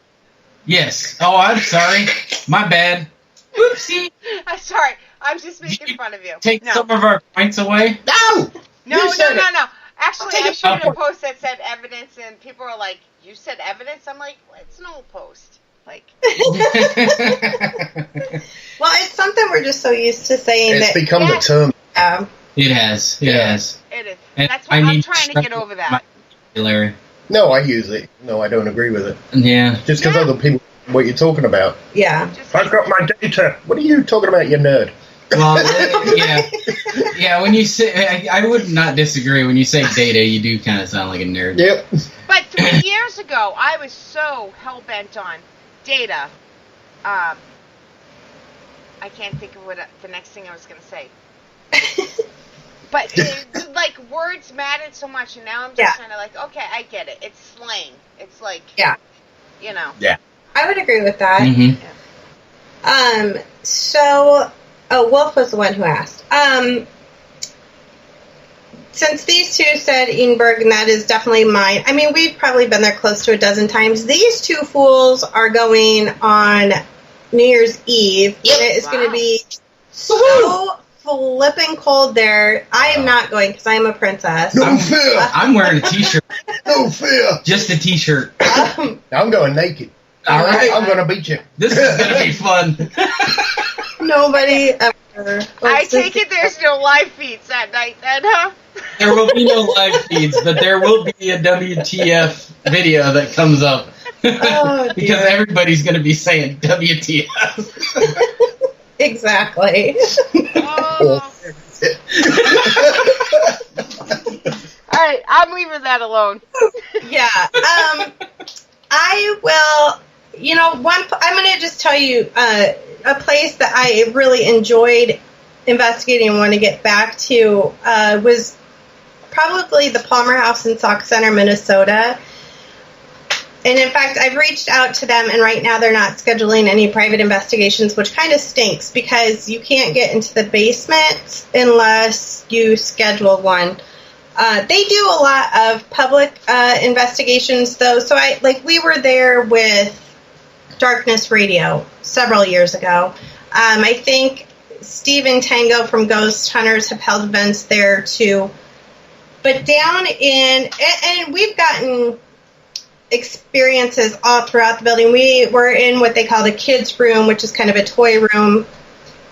Yes. Oh, I'm sorry. My bad. Oopsie. I'm sorry. I'm just making fun of you. Take some of our points away. No. No. Actually, I shared a post that said evidence, and people were like, "You said evidence?" I'm like, well, "It's an old post." Like. Well, it's something we're just so used to saying. It's become the term. It has. It has. It is. And that's why I'm trying to get over that. Larry. No, I use it. No, I don't agree with it. Yeah. Just because other people know what you're talking about. Yeah. I've got my data. What are you talking about, you nerd? Well, yeah. When you say, I would not disagree. When you say data, you do kind of sound like a nerd. Yep. But 3 years ago, I was so hell bent on data. I can't think of what the next thing I was going to say. But words mattered so much, and now I'm just kind of like, okay, I get it. It's slang. It's like, Yeah. Yeah. I would agree with that. Mm-hmm. Wolf was the one who asked. Since these two said Edinburgh, and that is definitely mine. I mean, we've probably been there close to a dozen times. These two fools are going on New Year's Eve, and it is going to be so flipping cold there. I am not going because I am a princess. No fear. I'm wearing a t-shirt. No fear. Just a t-shirt. I'm going naked. All right. I'm going to beat you. This is going to be fun. Nobody ever. I take it there's no live feeds that night then, huh? There will be no live feeds, but there will be a WTF video that comes up. Because everybody's going to be saying WTF. Exactly. All right, I'm leaving that alone. Yeah. I will. I'm going to just tell you a place that I really enjoyed investigating and want to get back to was probably the Palmer House in Sauk Center, Minnesota. And in fact, I've reached out to them, and right now they're not scheduling any private investigations, which kind of stinks because you can't get into the basement unless you schedule one. They do a lot of public investigations, though. So we were there with Darkness Radio several years ago. I think Steve and Tango from Ghost Hunters have held events there too. But down and we've gotten experiences all throughout the building. We were in what they call the kids' room, which is kind of a toy room,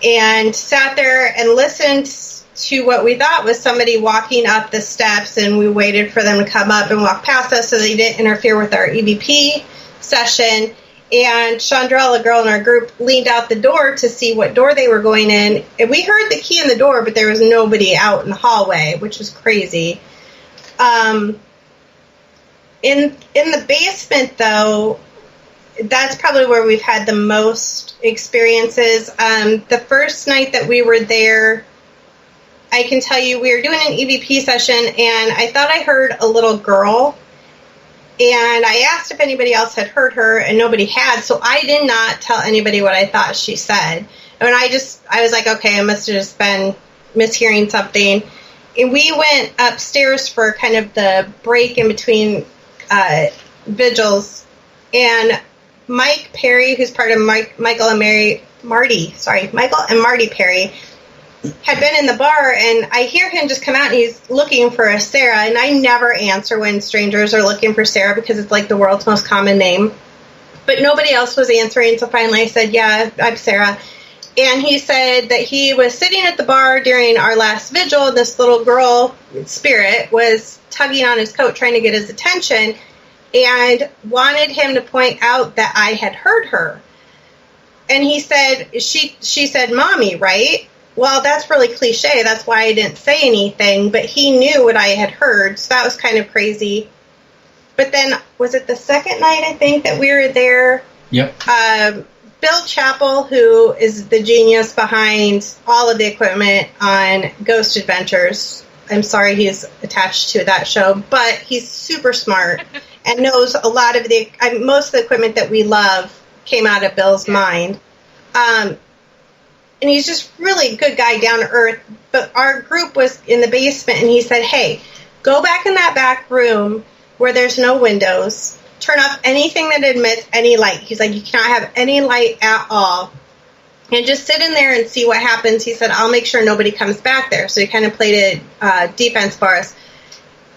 and sat there and listened to what we thought was somebody walking up the steps, and we waited for them to come up and walk past us so they didn't interfere with our EVP session. And Chandrell, a girl in our group, leaned out the door to see what door they were going in. And we heard the key in the door, but there was nobody out in the hallway, which was crazy. In the basement, though, that's probably where we've had the most experiences. The first night that we were there, I can tell you we were doing an EVP session, and I thought I heard a little girl. And I asked if anybody else had heard her, and nobody had, so I did not tell anybody what I thought she said. And I was like, okay, I must have just been mishearing something. And we went upstairs for kind of the break in between vigils, and Mike Perry, who's part of Michael and Marty Perry, had been in the bar, and I hear him just come out, and he's looking for a Sarah, and I never answer when strangers are looking for Sarah because it's like the world's most common name. But nobody else was answering, so finally I said, yeah, I'm Sarah. And he said that he was sitting at the bar during our last vigil, and this little girl, spirit, was tugging on his coat trying to get his attention and wanted him to point out that I had heard her. And he said, she said, Mommy, right? Well, that's really cliche. That's why I didn't say anything. But he knew what I had heard, so that was kind of crazy. But then, was it the second night, I think, that we were there? Yep. Bill Chappell, who is the genius behind all of the equipment on Ghost Adventures. I'm sorry he's attached to that show, but he's super smart and knows a lot of most of the equipment that we love came out of Bill's mind. And he's just really a good guy, down to earth. But our group was in the basement, and he said, hey, go back in that back room where there's no windows. Turn off anything that emits any light. He's like, you cannot have any light at all. And just sit in there and see what happens. He said, I'll make sure nobody comes back there. So he kind of played a defense for us.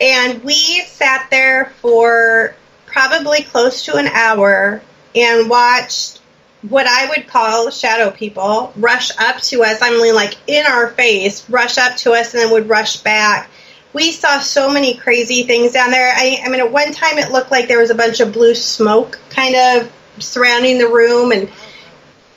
And we sat there for probably close to an hour and watched what I would call shadow people rush up to us. I mean, like in our face, rush up to us and then would rush back. We saw so many crazy things down there. I mean, at one time it looked like there was a bunch of blue smoke kind of surrounding the room, and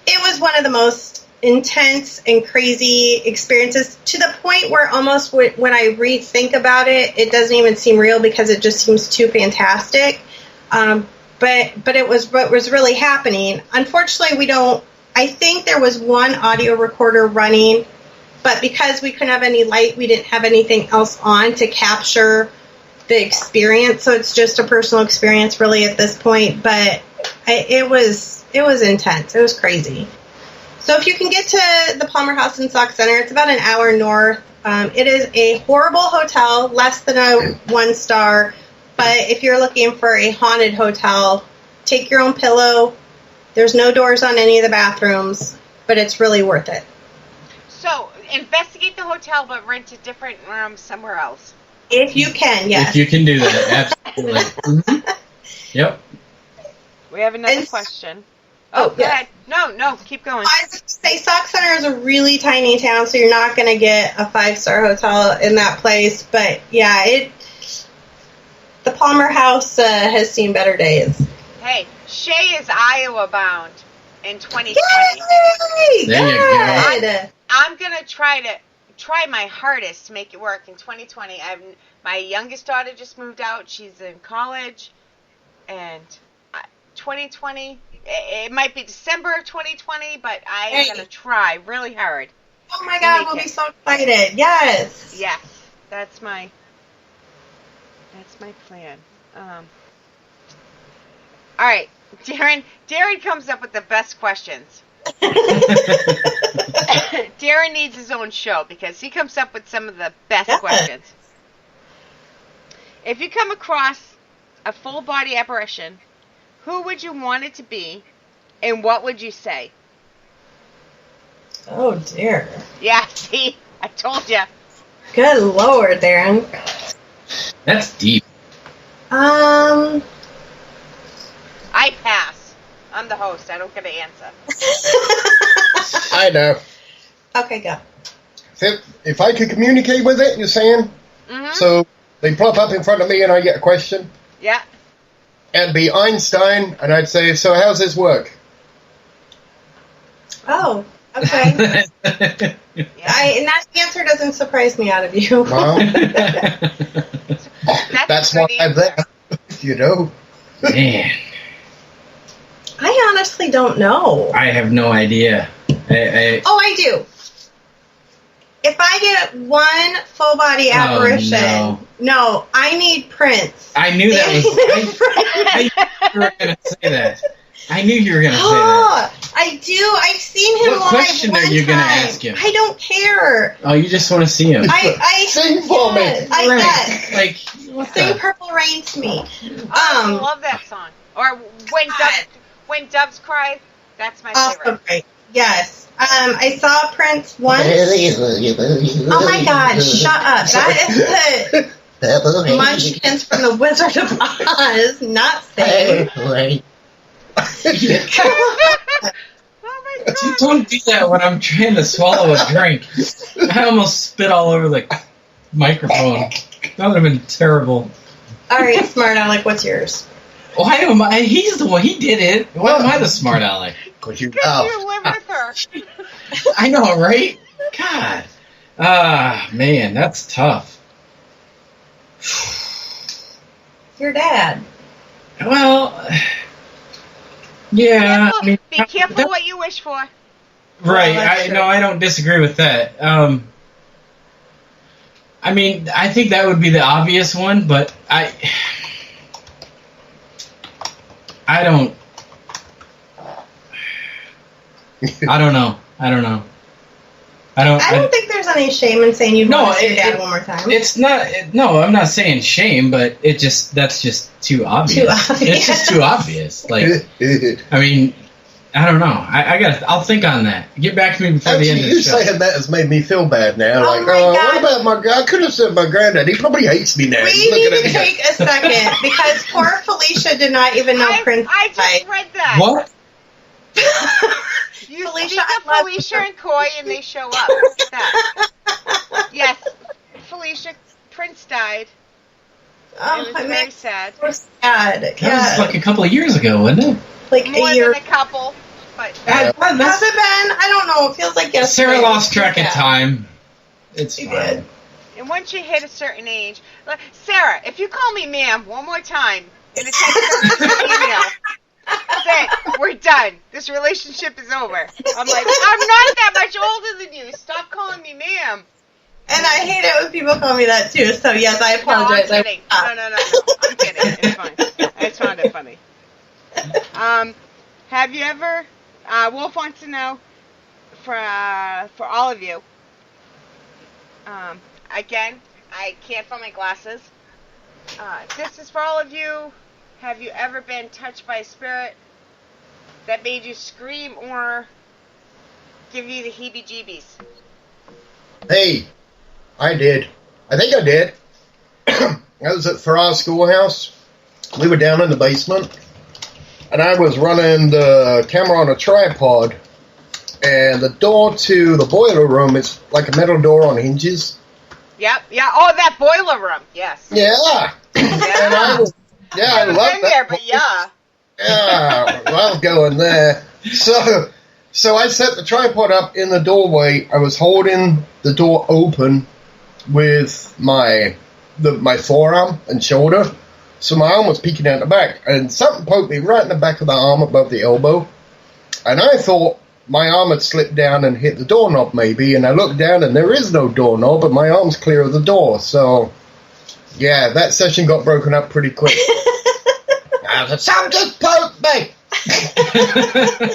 it was one of the most intense and crazy experiences, to the point where almost when I rethink about it, it doesn't even seem real because it just seems too fantastic. But it was what was really happening. Unfortunately, I think there was one audio recorder running, but because we couldn't have any light, we didn't have anything else on to capture the experience. So it's just a personal experience really at this point, but it was intense. It was crazy. So if you can get to the Palmer House and Sauk Center, it's about an hour north. It is a horrible hotel, less than a 1-star. But if you're looking for a haunted hotel, take your own pillow. There's no doors on any of the bathrooms, but it's really worth it. So, investigate the hotel, but rent a different room somewhere else. If you can, yes. If you can do that, absolutely. Mm-hmm. Yep. We have another question. Oh, go ahead. No, keep going. I was going to say, Sauk Center is a really tiny town, so you're not going to get a 5-star hotel in that place. But, yeah, the Palmer House has seen better days. Hey, Shay is Iowa bound in 2020. Yay! There you go. I'm going to try my hardest to make it work in 2020. My youngest daughter just moved out. She's in college. And 2020, it might be December of 2020 , but I'm going to try really hard. Oh my God, we'll be so excited. Yes. Yes, that's my plan. All right, Darren comes up with the best questions. Darren needs his own show because he comes up with some of the best questions. If you come across a full body apparition, who would you want it to be, and what would you say? Oh dear. Yeah, see, I told you. Good Lord, Darren. That's deep. I pass. I'm the host. I don't get to answer. I know. Okay, go. If I could communicate with it, you're saying? Mm-hmm. So they plop up in front of me and I get a question? Yeah. It'd be Einstein, and I'd say, so how's this work? Oh, okay. And that answer doesn't surprise me out of you. Well, that's why I'm there. you know? Man, I honestly don't know. I have no idea. I do. If I get one full body apparition, no, I need Prince. I knew that was. I knew you were going to say that. I knew you were going to say that. I do. I've seen him What live question one are you going to time. ask him? I don't care. Oh, you just want to see him. I Sing for me. I guess. Like, what Sing the? Purple Rain to me. I love that song. Or when doves cry. That's my favorite. Also great. Yes. I saw Prince once. Oh my God! Shut up. That is the Munchkins from the Wizard of Oz. Not saying. Oh my God. Don't do that when I'm trying to swallow a drink. I almost spit all over the microphone. That would have been terrible. All right, smart Alec, what's yours? Why am I? He's the one. He did it. Why am I the smart aleck? Because you You live with her. I know, right? God. Man, that's tough. Your dad. Well, yeah. I mean, Be careful what you wish for. Right. Well, that's true. I don't disagree with that. I mean, I think that would be the obvious one, but I don't know. I don't think there's any shame in saying you'd want to see your dad one more time. It's not. No, I'm not saying shame, but that's just too obvious. It's just too obvious. Like, I mean, I don't know. I'll think on that. Get back to me before the end of the you show. saying that has made me feel bad now. Oh Like, my God. what about I could have said my granddad. He probably hates me now. We He's need looking to at me take a second because poor Felicia did not even know Prince I just read that. What? You Felicia, speak of I love Felicia you. and Coy, and they show up. Look at that. Yes, Felicia, Prince died. Oh, It was very sad. so sad. That Yeah. was like a couple of years ago, wasn't it? Like More a year. than a couple, but Has it been? I don't know. It feels like yesterday. Sarah lost track of Yeah. time. It's She fine. did. and once you hit a certain age, Sarah, if you call me ma'am one more time in a text message or email, then we're done. This relationship is over. I'm like, I'm not that much older than you. Stop calling me ma'am. And I hate it when people call me that too. So yes, I No, I'm apologize. kidding. No. I'm kidding. It's fine. I just found it funny. Have you ever? Wolf wants to know for all of you. Again, I can't find my glasses. This is for all of you. Have you ever been touched by a spirit that made you scream or give you the heebie-jeebies? Hey, I did. I think I did. I was at Farrar's schoolhouse. We were down in the basement, and I was running the camera on a tripod, and the door to the boiler room is like a metal door on hinges. Yep. Yeah. Oh, that boiler room. Yes. Yeah. And I was, I Never love been that. there, but yeah. Yeah, well, going there. So I set the tripod up in the doorway. I was holding the door open with my forearm and shoulder. So my arm was peeking out the back. And something poked me right in the back of the arm above the elbow. And I thought my arm had slipped down and hit the doorknob maybe. And I looked down and there is no doorknob, but my arm's clear of the door. So, yeah, that session got broken up pretty quick. I said, "Some just poked me!"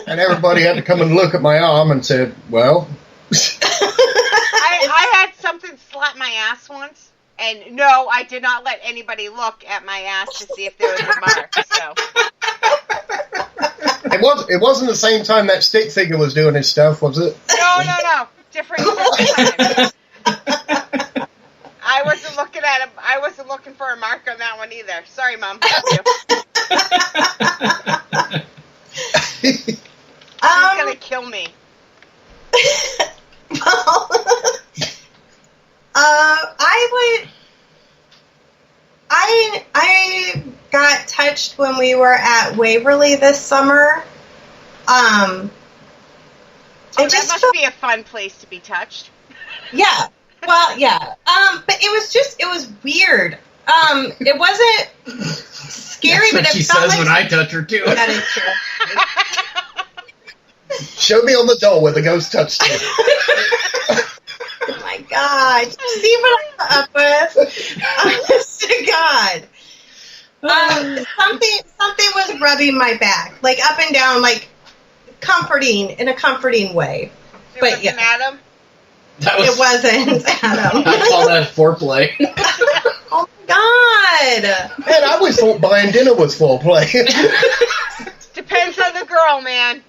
And everybody had to come and look at my arm and said, well... I had something slap my ass once, and no, I did not let anybody look at my ass to see if there was a mark. So It wasn't the same time that stick figure was doing his stuff, was it? no, different time. I wasn't looking at him. I wasn't looking for a mark on that one either. Sorry, Mom. She's gonna kill me. I got touched when we were at Waverly this summer. That must be a fun place to be touched. Yeah. Well, yeah. But it was weird. It wasn't scary, That's what but she it felt says like when I touch her too. that is true. Show me on the doll where the ghost touched you. Oh my God! See what I'm up with? Honest to God. Something was rubbing my back, like up and down, like comforting in a comforting way. It But wasn't yeah, Adam? it wasn't Adam. I call that foreplay. Oh my God! Man, I always thought buying dinner was foreplay. Depends on the girl, man.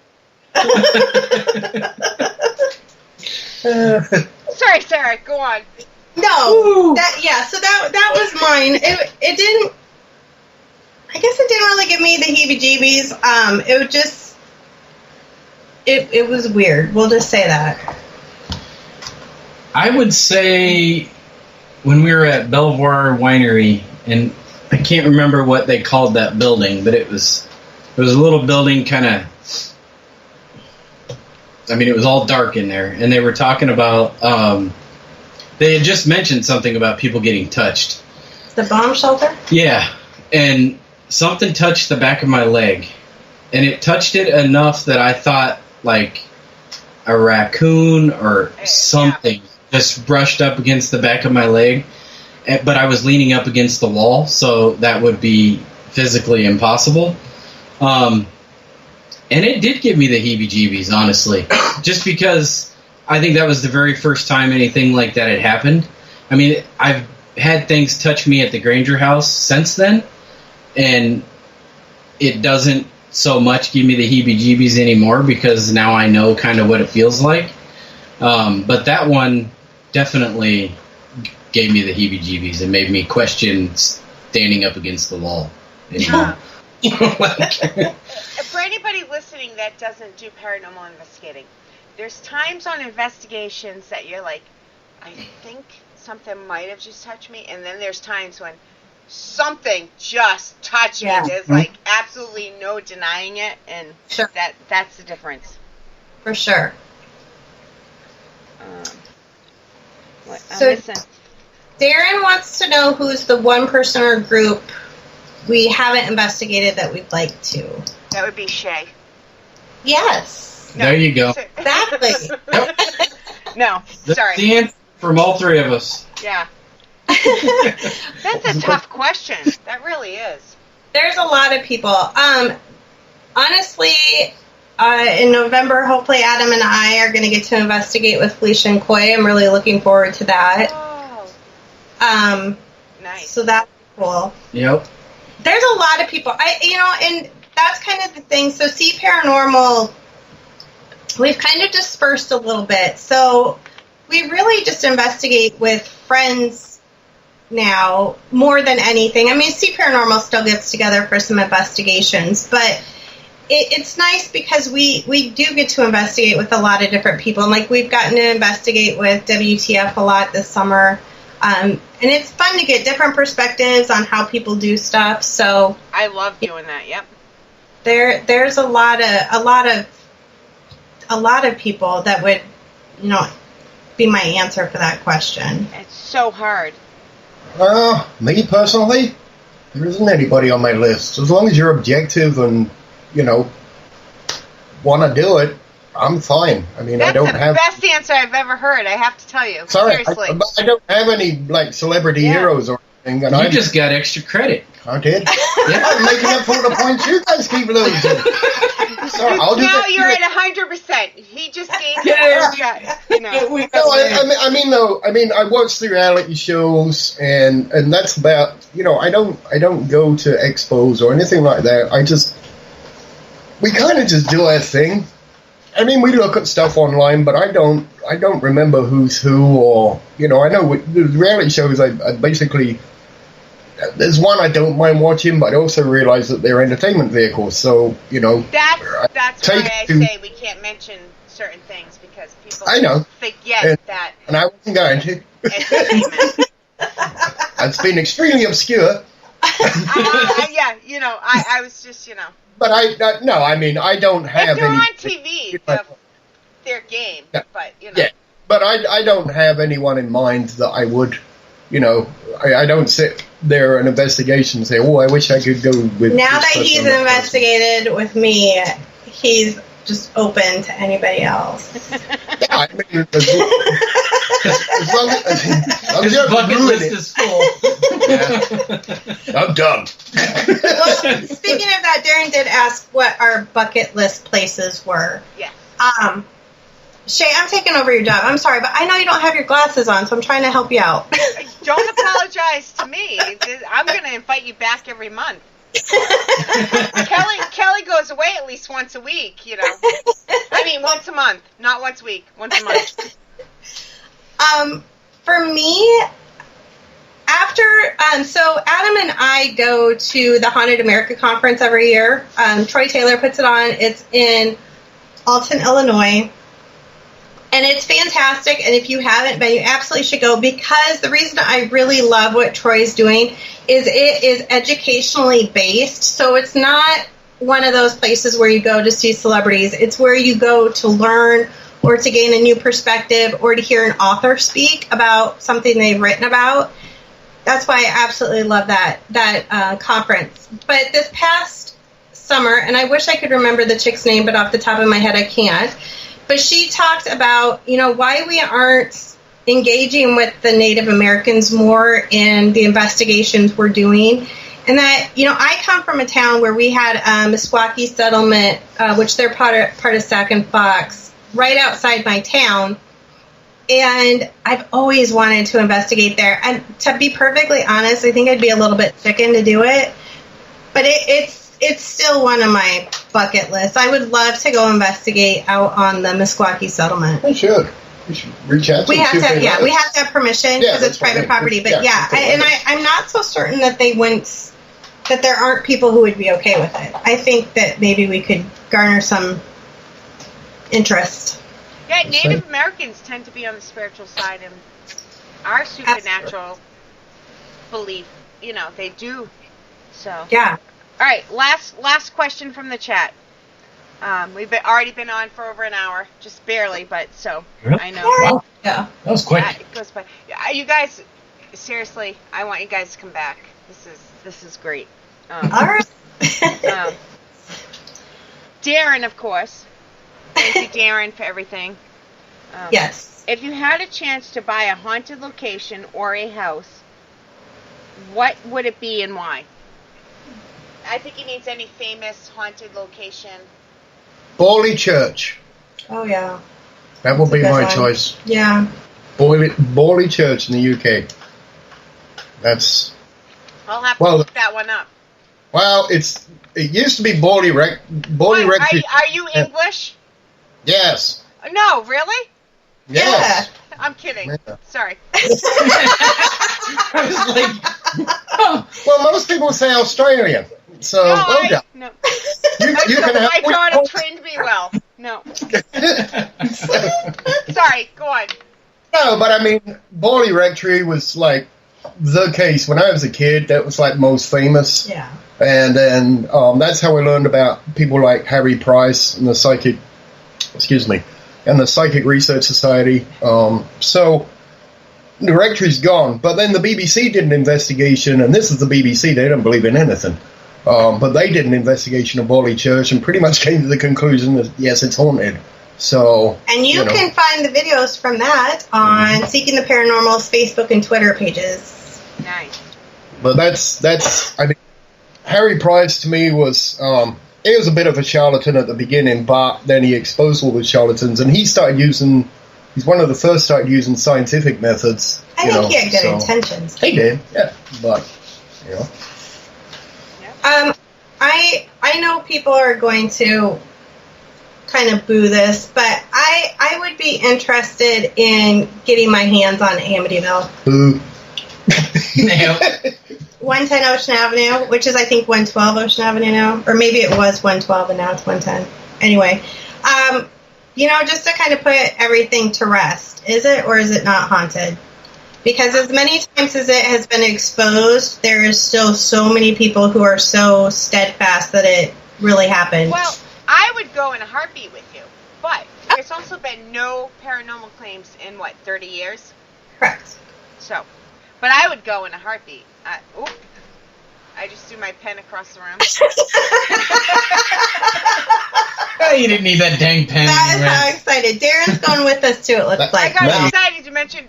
Sorry, Sarah, go on. No, so that was mine. It didn't. I guess it didn't really give me the heebie-jeebies. It was weird. We'll just say that. I would say when we were at Belvoir Winery, and I can't remember what they called that building, but it was a little building kind of. I mean, it was all dark in there, and they were talking about. They had just mentioned something about people getting touched. The bomb shelter? Yeah, and something touched the back of my leg, and it touched it enough that I thought like a raccoon or something just brushed up against the back of my leg, but I was leaning up against the wall, so that would be physically impossible. And it did give me the heebie-jeebies, honestly, just because I think that was the very first time anything like that had happened. I mean, I've had things touch me at the Granger house since then, and it doesn't so much give me the heebie-jeebies anymore because now I know kind of what it feels like. But that one definitely gave me the heebie-jeebies and made me question standing up against the wall anymore. For anybody listening that doesn't do paranormal investigating, there's times on investigations that you're like, I think something might have just touched me, and then there's times when something just touched me. There's like absolutely no denying it, and that's the difference. For sure. So Darren wants to know who's the one person or group we haven't investigated that we'd like to. That would be Shay. Yes. There you go. Exactly. No, sorry. The answer from all three of us. Yeah. That's a tough question. That really is. There's a lot of people. Honestly, in November, hopefully Adam and I are going to get to investigate with Felicia and Coy. I'm really looking forward to that. Oh. Nice. So that's cool. Yep. There's a lot of people. And that's kind of the thing. So See Paranormal, we've kind of dispersed a little bit. So we really just investigate with friends now more than anything. I mean, See Paranormal still gets together for some investigations, but it's nice because we do get to investigate with a lot of different people. And like we've gotten to investigate with WTF a lot this summer. And it's fun to get different perspectives on how people do stuff. So I love doing that. Yep. There's a lot of people that would, be my answer for that question. It's so hard. Me personally, there isn't anybody on my list. As long as you're objective and, want to do it, I'm fine. I mean, I don't have... That's the best answer I've ever heard, I have to tell you. Sorry, Seriously. I don't have any, celebrity heroes or anything. And you just got extra credit. I did. Yeah, I'm making up for the points you guys keep losing. Sorry, I'll do now that. You're at 100%. He just gave you I watch the reality shows, and that's about, I don't go to expos or anything like that. We kind of just do our thing. I mean, we look at stuff online, but I don't remember who's who, or, I know the reality shows I basically... There's one I don't mind watching, but I also realize that they're entertainment vehicles, so, That's why I say we can't mention certain things, because people forget that... And I wasn't going to. Entertainment. It's been extremely obscure. I was just, But I don't have if they're any... on TV, they're game, yeah. but, Yeah, but I don't have anyone in mind that I would, I don't sit there an investigation and say, oh, I wish I could go with Now this that person he's or that person. investigated with me, he's just open to anybody else. Yeah, I mean, as long as His you bucket ruin list it. is full. I'm done. Well, speaking of that, Darren did ask what our bucket list places were. Yes. Shay, I'm taking over your job. I'm sorry, but I know you don't have your glasses on, so I'm trying to help you out. Don't apologize to me. I'm going to invite you back every month. Kelly goes away at least once a week, you know. I mean, once a month, not once a week, once a month. For me, after so Adam and I go to the Haunted America conference every year. Troy Taylor puts it on. It's in Alton, Illinois. And it's fantastic, and if you haven't been, you absolutely should go, because the reason I really love what Troy's doing is it is educationally based. So it's not one of those places where you go to see celebrities. It's where you go to learn or to gain a new perspective or to hear an author speak about something they've written about. That's why I absolutely love that conference. But this past summer, and I wish I could remember the chick's name, but off the top of my head I can't. But she talked about, why we aren't engaging with the Native Americans more in the investigations we're doing. And that, I come from a town where we had a Meskwaki settlement, which they're part of Sac and Fox, right outside my town. And I've always wanted to investigate there. And to be perfectly honest, I think I'd be a little bit chicken to do it. But it's still one of my bucket lists. I would love to go investigate out on the Meskwaki settlement. We should reach out to we them, have see if to. they Yeah, let we us. have to have permission Yeah, because it's that's fine. private property. But Yeah, I'm not so certain that they wouldn't. That there aren't people who would be okay with it. I think that maybe we could garner some interest. Yeah, Native Americans tend to be on the spiritual side, and our supernatural belief, they do. So Yeah. All right, last question from the chat. We've already been on for over an hour, just barely, but so Really? I know. Wow. Yeah. That was quick. It goes by. You guys, seriously, I want you guys to come back. This is great. All right. Darren, of course. Thank you, Darren, for everything. Yes. If you had a chance to buy a haunted location or a house, what would it be and why? I think he means any famous haunted location. Borley Church. Oh yeah. That would That's a be good my one. choice. Yeah. Borley Church in the UK. That's I'll have to Well, look that one up. it used to be Borley What, Rectory. are you English? Yes. No, really? Yes. I'm kidding. Yeah. Sorry. I was like, oh. Well, most people say Australian. So, well done. No. You can have. My daughter trained me well. No. Sorry, go on. No, but I mean, Borley Rectory was like the case when I was a kid. That was like most famous. Yeah. And then that's how we learned about people like Harry Price and the Psychic Research Society. So the rectory's gone. But then the BBC did an investigation, and this is the BBC, they don't believe in anything. But they did an investigation of Borley Church and pretty much came to the conclusion that, yes, it's haunted. So, And you can find the videos from that on Seeking the Paranormal's Facebook and Twitter pages. Nice. But that's I mean, Harry Price to me was, he was a bit of a charlatan at the beginning, but then he exposed all the charlatans, and he's one of the first started using scientific methods. I think he had good intentions. He did, yeah, but, I know people are going to kind of boo this, but I would be interested in getting my hands on Amityville. Boo. 110 Ocean Avenue, which is I think 112 Ocean Avenue now, or maybe it was 112 and now it's 110. Anyway, just to kind of put everything to rest, is it or is it not haunted? Because as many times as it has been exposed, there is still so many people who are so steadfast that it really happened. Well, I would go in a heartbeat with you, but there's also been no paranormal claims in, 30 years? Correct. So, But I would go in a heartbeat. I just threw my pen across the room. Oh, you didn't need that dang pen. That is how excited. Darren's going with us too, it looks like. I got excited. You mentioned,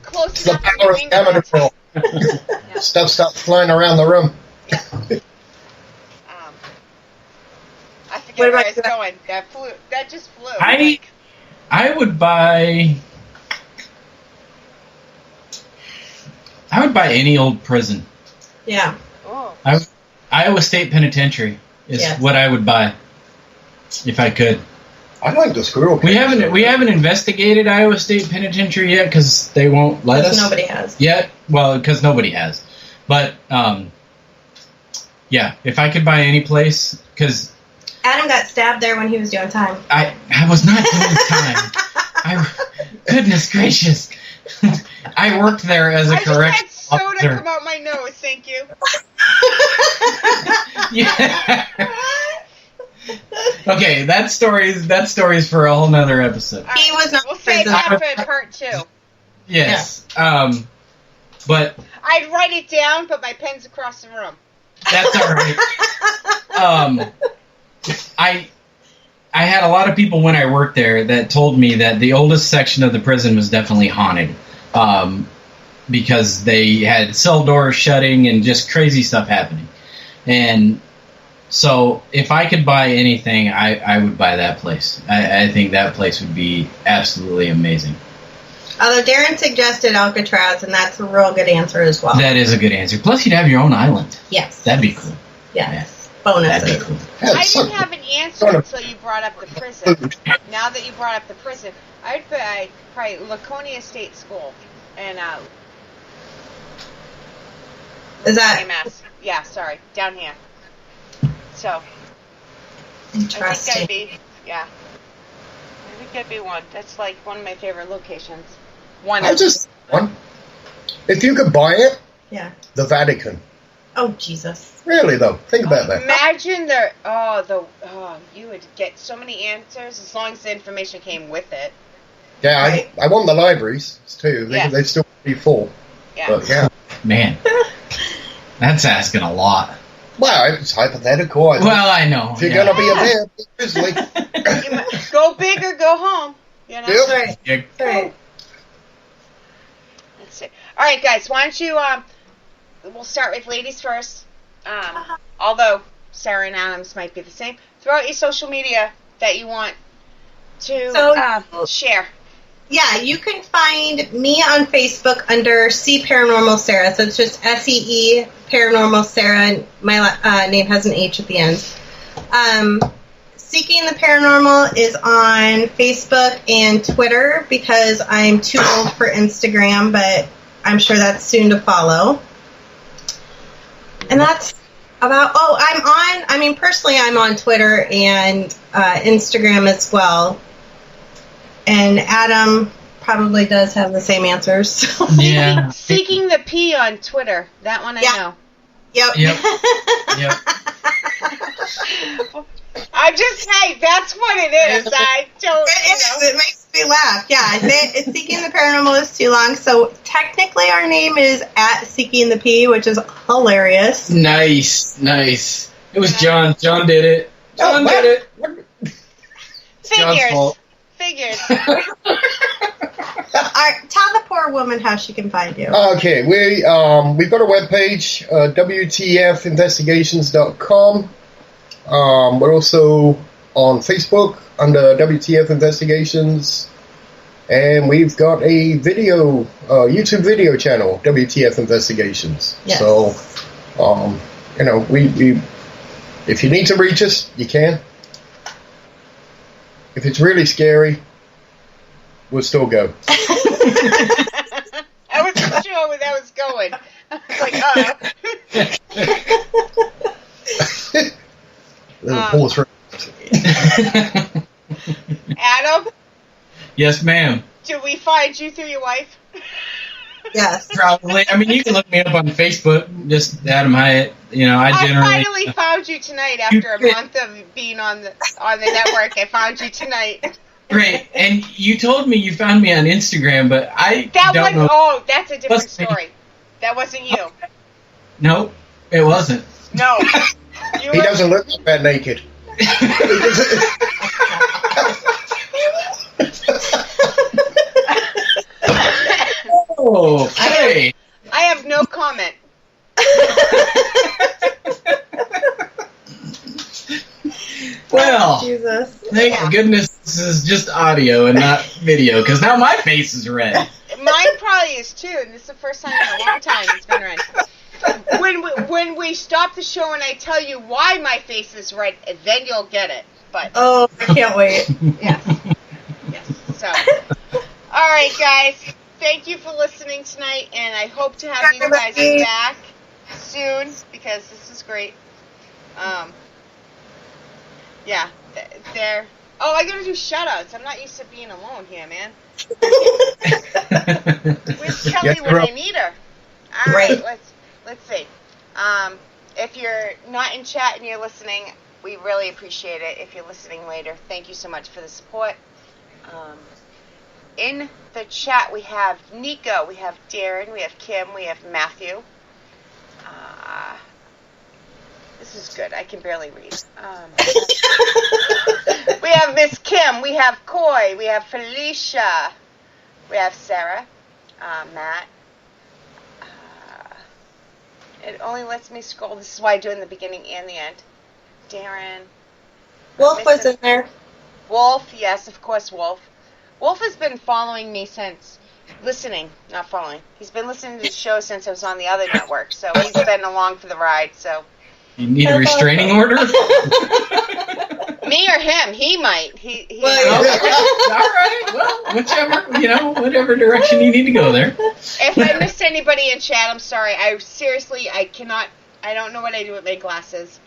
close It's the enough power of to amateur pro. Stuff stops flying around the room. I forget where I was going. That just flew. I would buy any old prison. Yeah. Oh. Iowa State Penitentiary is what I would buy if I could. I like the squirrel. We haven't investigated Iowa State Penitentiary yet because they won't let us. Nobody has yet. Well, because nobody has. But if I could buy any place, because Adam got stabbed there when he was doing time. I was not doing time. Goodness gracious. I worked there as a correctional officer. I just had soda come out my nose, thank you. Yeah. Okay, that story's for a whole nother episode. He was not. We'll save that for part 2. Yes. Yeah. But I'd write it down, but my pen's across the room. That's all right. I had a lot of people when I worked there that told me that the oldest section of the prison was definitely haunted, because they had cell doors shutting and just crazy stuff happening. And so if I could buy anything, I would buy that place. I think that place would be absolutely amazing. Although Darren suggested Alcatraz, and that's a real good answer as well. That is a good answer. Plus, you'd have your own island. Yes. That'd be cool. Yes. Bonuses. That'd be cool. I didn't have an answer until you brought up the prison. Now that you brought up the prison, I'd buy probably Laconia State School. And, is that... UMass. Yeah, sorry. Down here. So, Interesting. I think that'd be one. That's like one of my favorite locations. One. If you could buy it, the Vatican. Oh, Jesus. Really, though? Think about that. Imagine you would get so many answers as long as the information came with it. Yeah, right. I want the libraries, too. They still be full. Yeah. But, yeah. Man, that's asking a lot. Well, it's hypothetical. I know. If you're going to be a bear, be grizzly. Go big or go home. You know? Yep. Right. Yeah. Right. Let's see. All right, guys. Why don't you? We'll start with ladies first. Although Sarah and Adam's might be the same. Throw out your social media that you want to share. Yeah, you can find me on Facebook under See Paranormal Sarah. So it's just S.E.E. Paranormal Sarah. And my name has an H at the end. Seeking the Paranormal is on Facebook and Twitter because I'm too old for Instagram, but I'm sure that's soon to follow. And that's about, personally I'm on Twitter and Instagram as well. And Adam probably does have the same answers. Yeah. Seeking the P on Twitter. That one I know. Yep. I'm just saying, that's what it is. I don't It makes me laugh. Yeah. Seeking the Paranormal is too long. So technically our name is at Seeking the P, which is hilarious. Nice. It was John. John did it. John did it. Figures. Tell the poor woman how she can find you. Okay, we've got a webpage, WTFinvestigations.com. We're also on Facebook under WTF Investigations, and we've got a YouTube video channel, WTF Investigations. Yes. So, we if you need to reach us, you can. If it's really scary, we'll still go. I wasn't sure where that was going. I was like, Adam? Yes, ma'am. Did we find you through your wife? Yes. Probably. I mean, you can look me up on Facebook, just Adam Hyatt. I finally found you tonight after a month of being on the network. I found you tonight. Great. And you told me you found me on Instagram, but I don't know. Oh, that's a different story. That wasn't you. No, it wasn't. No. He doesn't look like that naked. Okay. I have no comment. Well, Jesus. thank goodness this is just audio and not video, because now my face is red. Mine probably is too, and this is the first time in a long time it's been red. When we stop the show and I tell you why my face is red, then you'll get it. But Oh, I can't wait. yes. So, all right, guys. Thank you for listening tonight, and I hope to have you guys back soon because this is great. Yeah, they're. Oh, I gotta do shout-outs. I'm not used to being alone here, man. Where's Kelly when I need her? All right, let's see. If you're not in chat and you're listening, we really appreciate it. If you're listening later, thank you so much for the support. In the chat, we have Nico, we have Darren, we have Kim, we have Matthew. This is good. I can barely read. We have Miss Kim, we have Coy, we have Felicia, we have Sarah, Matt. It only lets me scroll. This is why I do it in the beginning and the end. Darren. Wolf was in there. Wolf, yes, of course, Wolf. Wolf has been following me since, listening, not following. He's been listening to the show since I was on the other network, so he's been along for the ride, so. You need a restraining order? Me or him, he might. All right, well, whatever direction you need to go there. If I missed anybody in chat, I'm sorry. I don't know what I do with my glasses.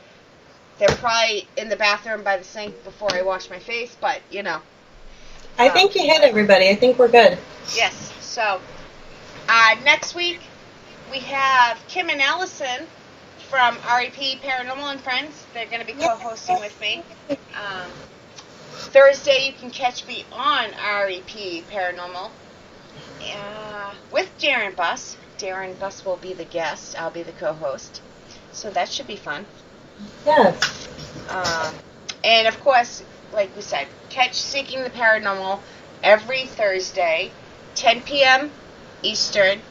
They're probably in the bathroom by the sink before I wash my face, but, I think you hit everybody. I think we're good. Yes. So, next week, we have Kim and Allison from REP Paranormal and Friends. They're going to be co-hosting with me. Thursday, you can catch me on REP Paranormal with Darren Buss. Darren Buss will be the guest. I'll be the co-host. So that should be fun. Yes. And, of course, like we said, catch Seeking the Paranormal every Thursday, 10 p.m. Eastern,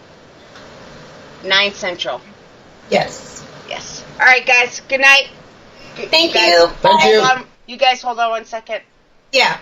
9 Central. Yes. Yes. All right, guys. Good night. Thank you. Thank you. You guys hold on 1 second. Yeah.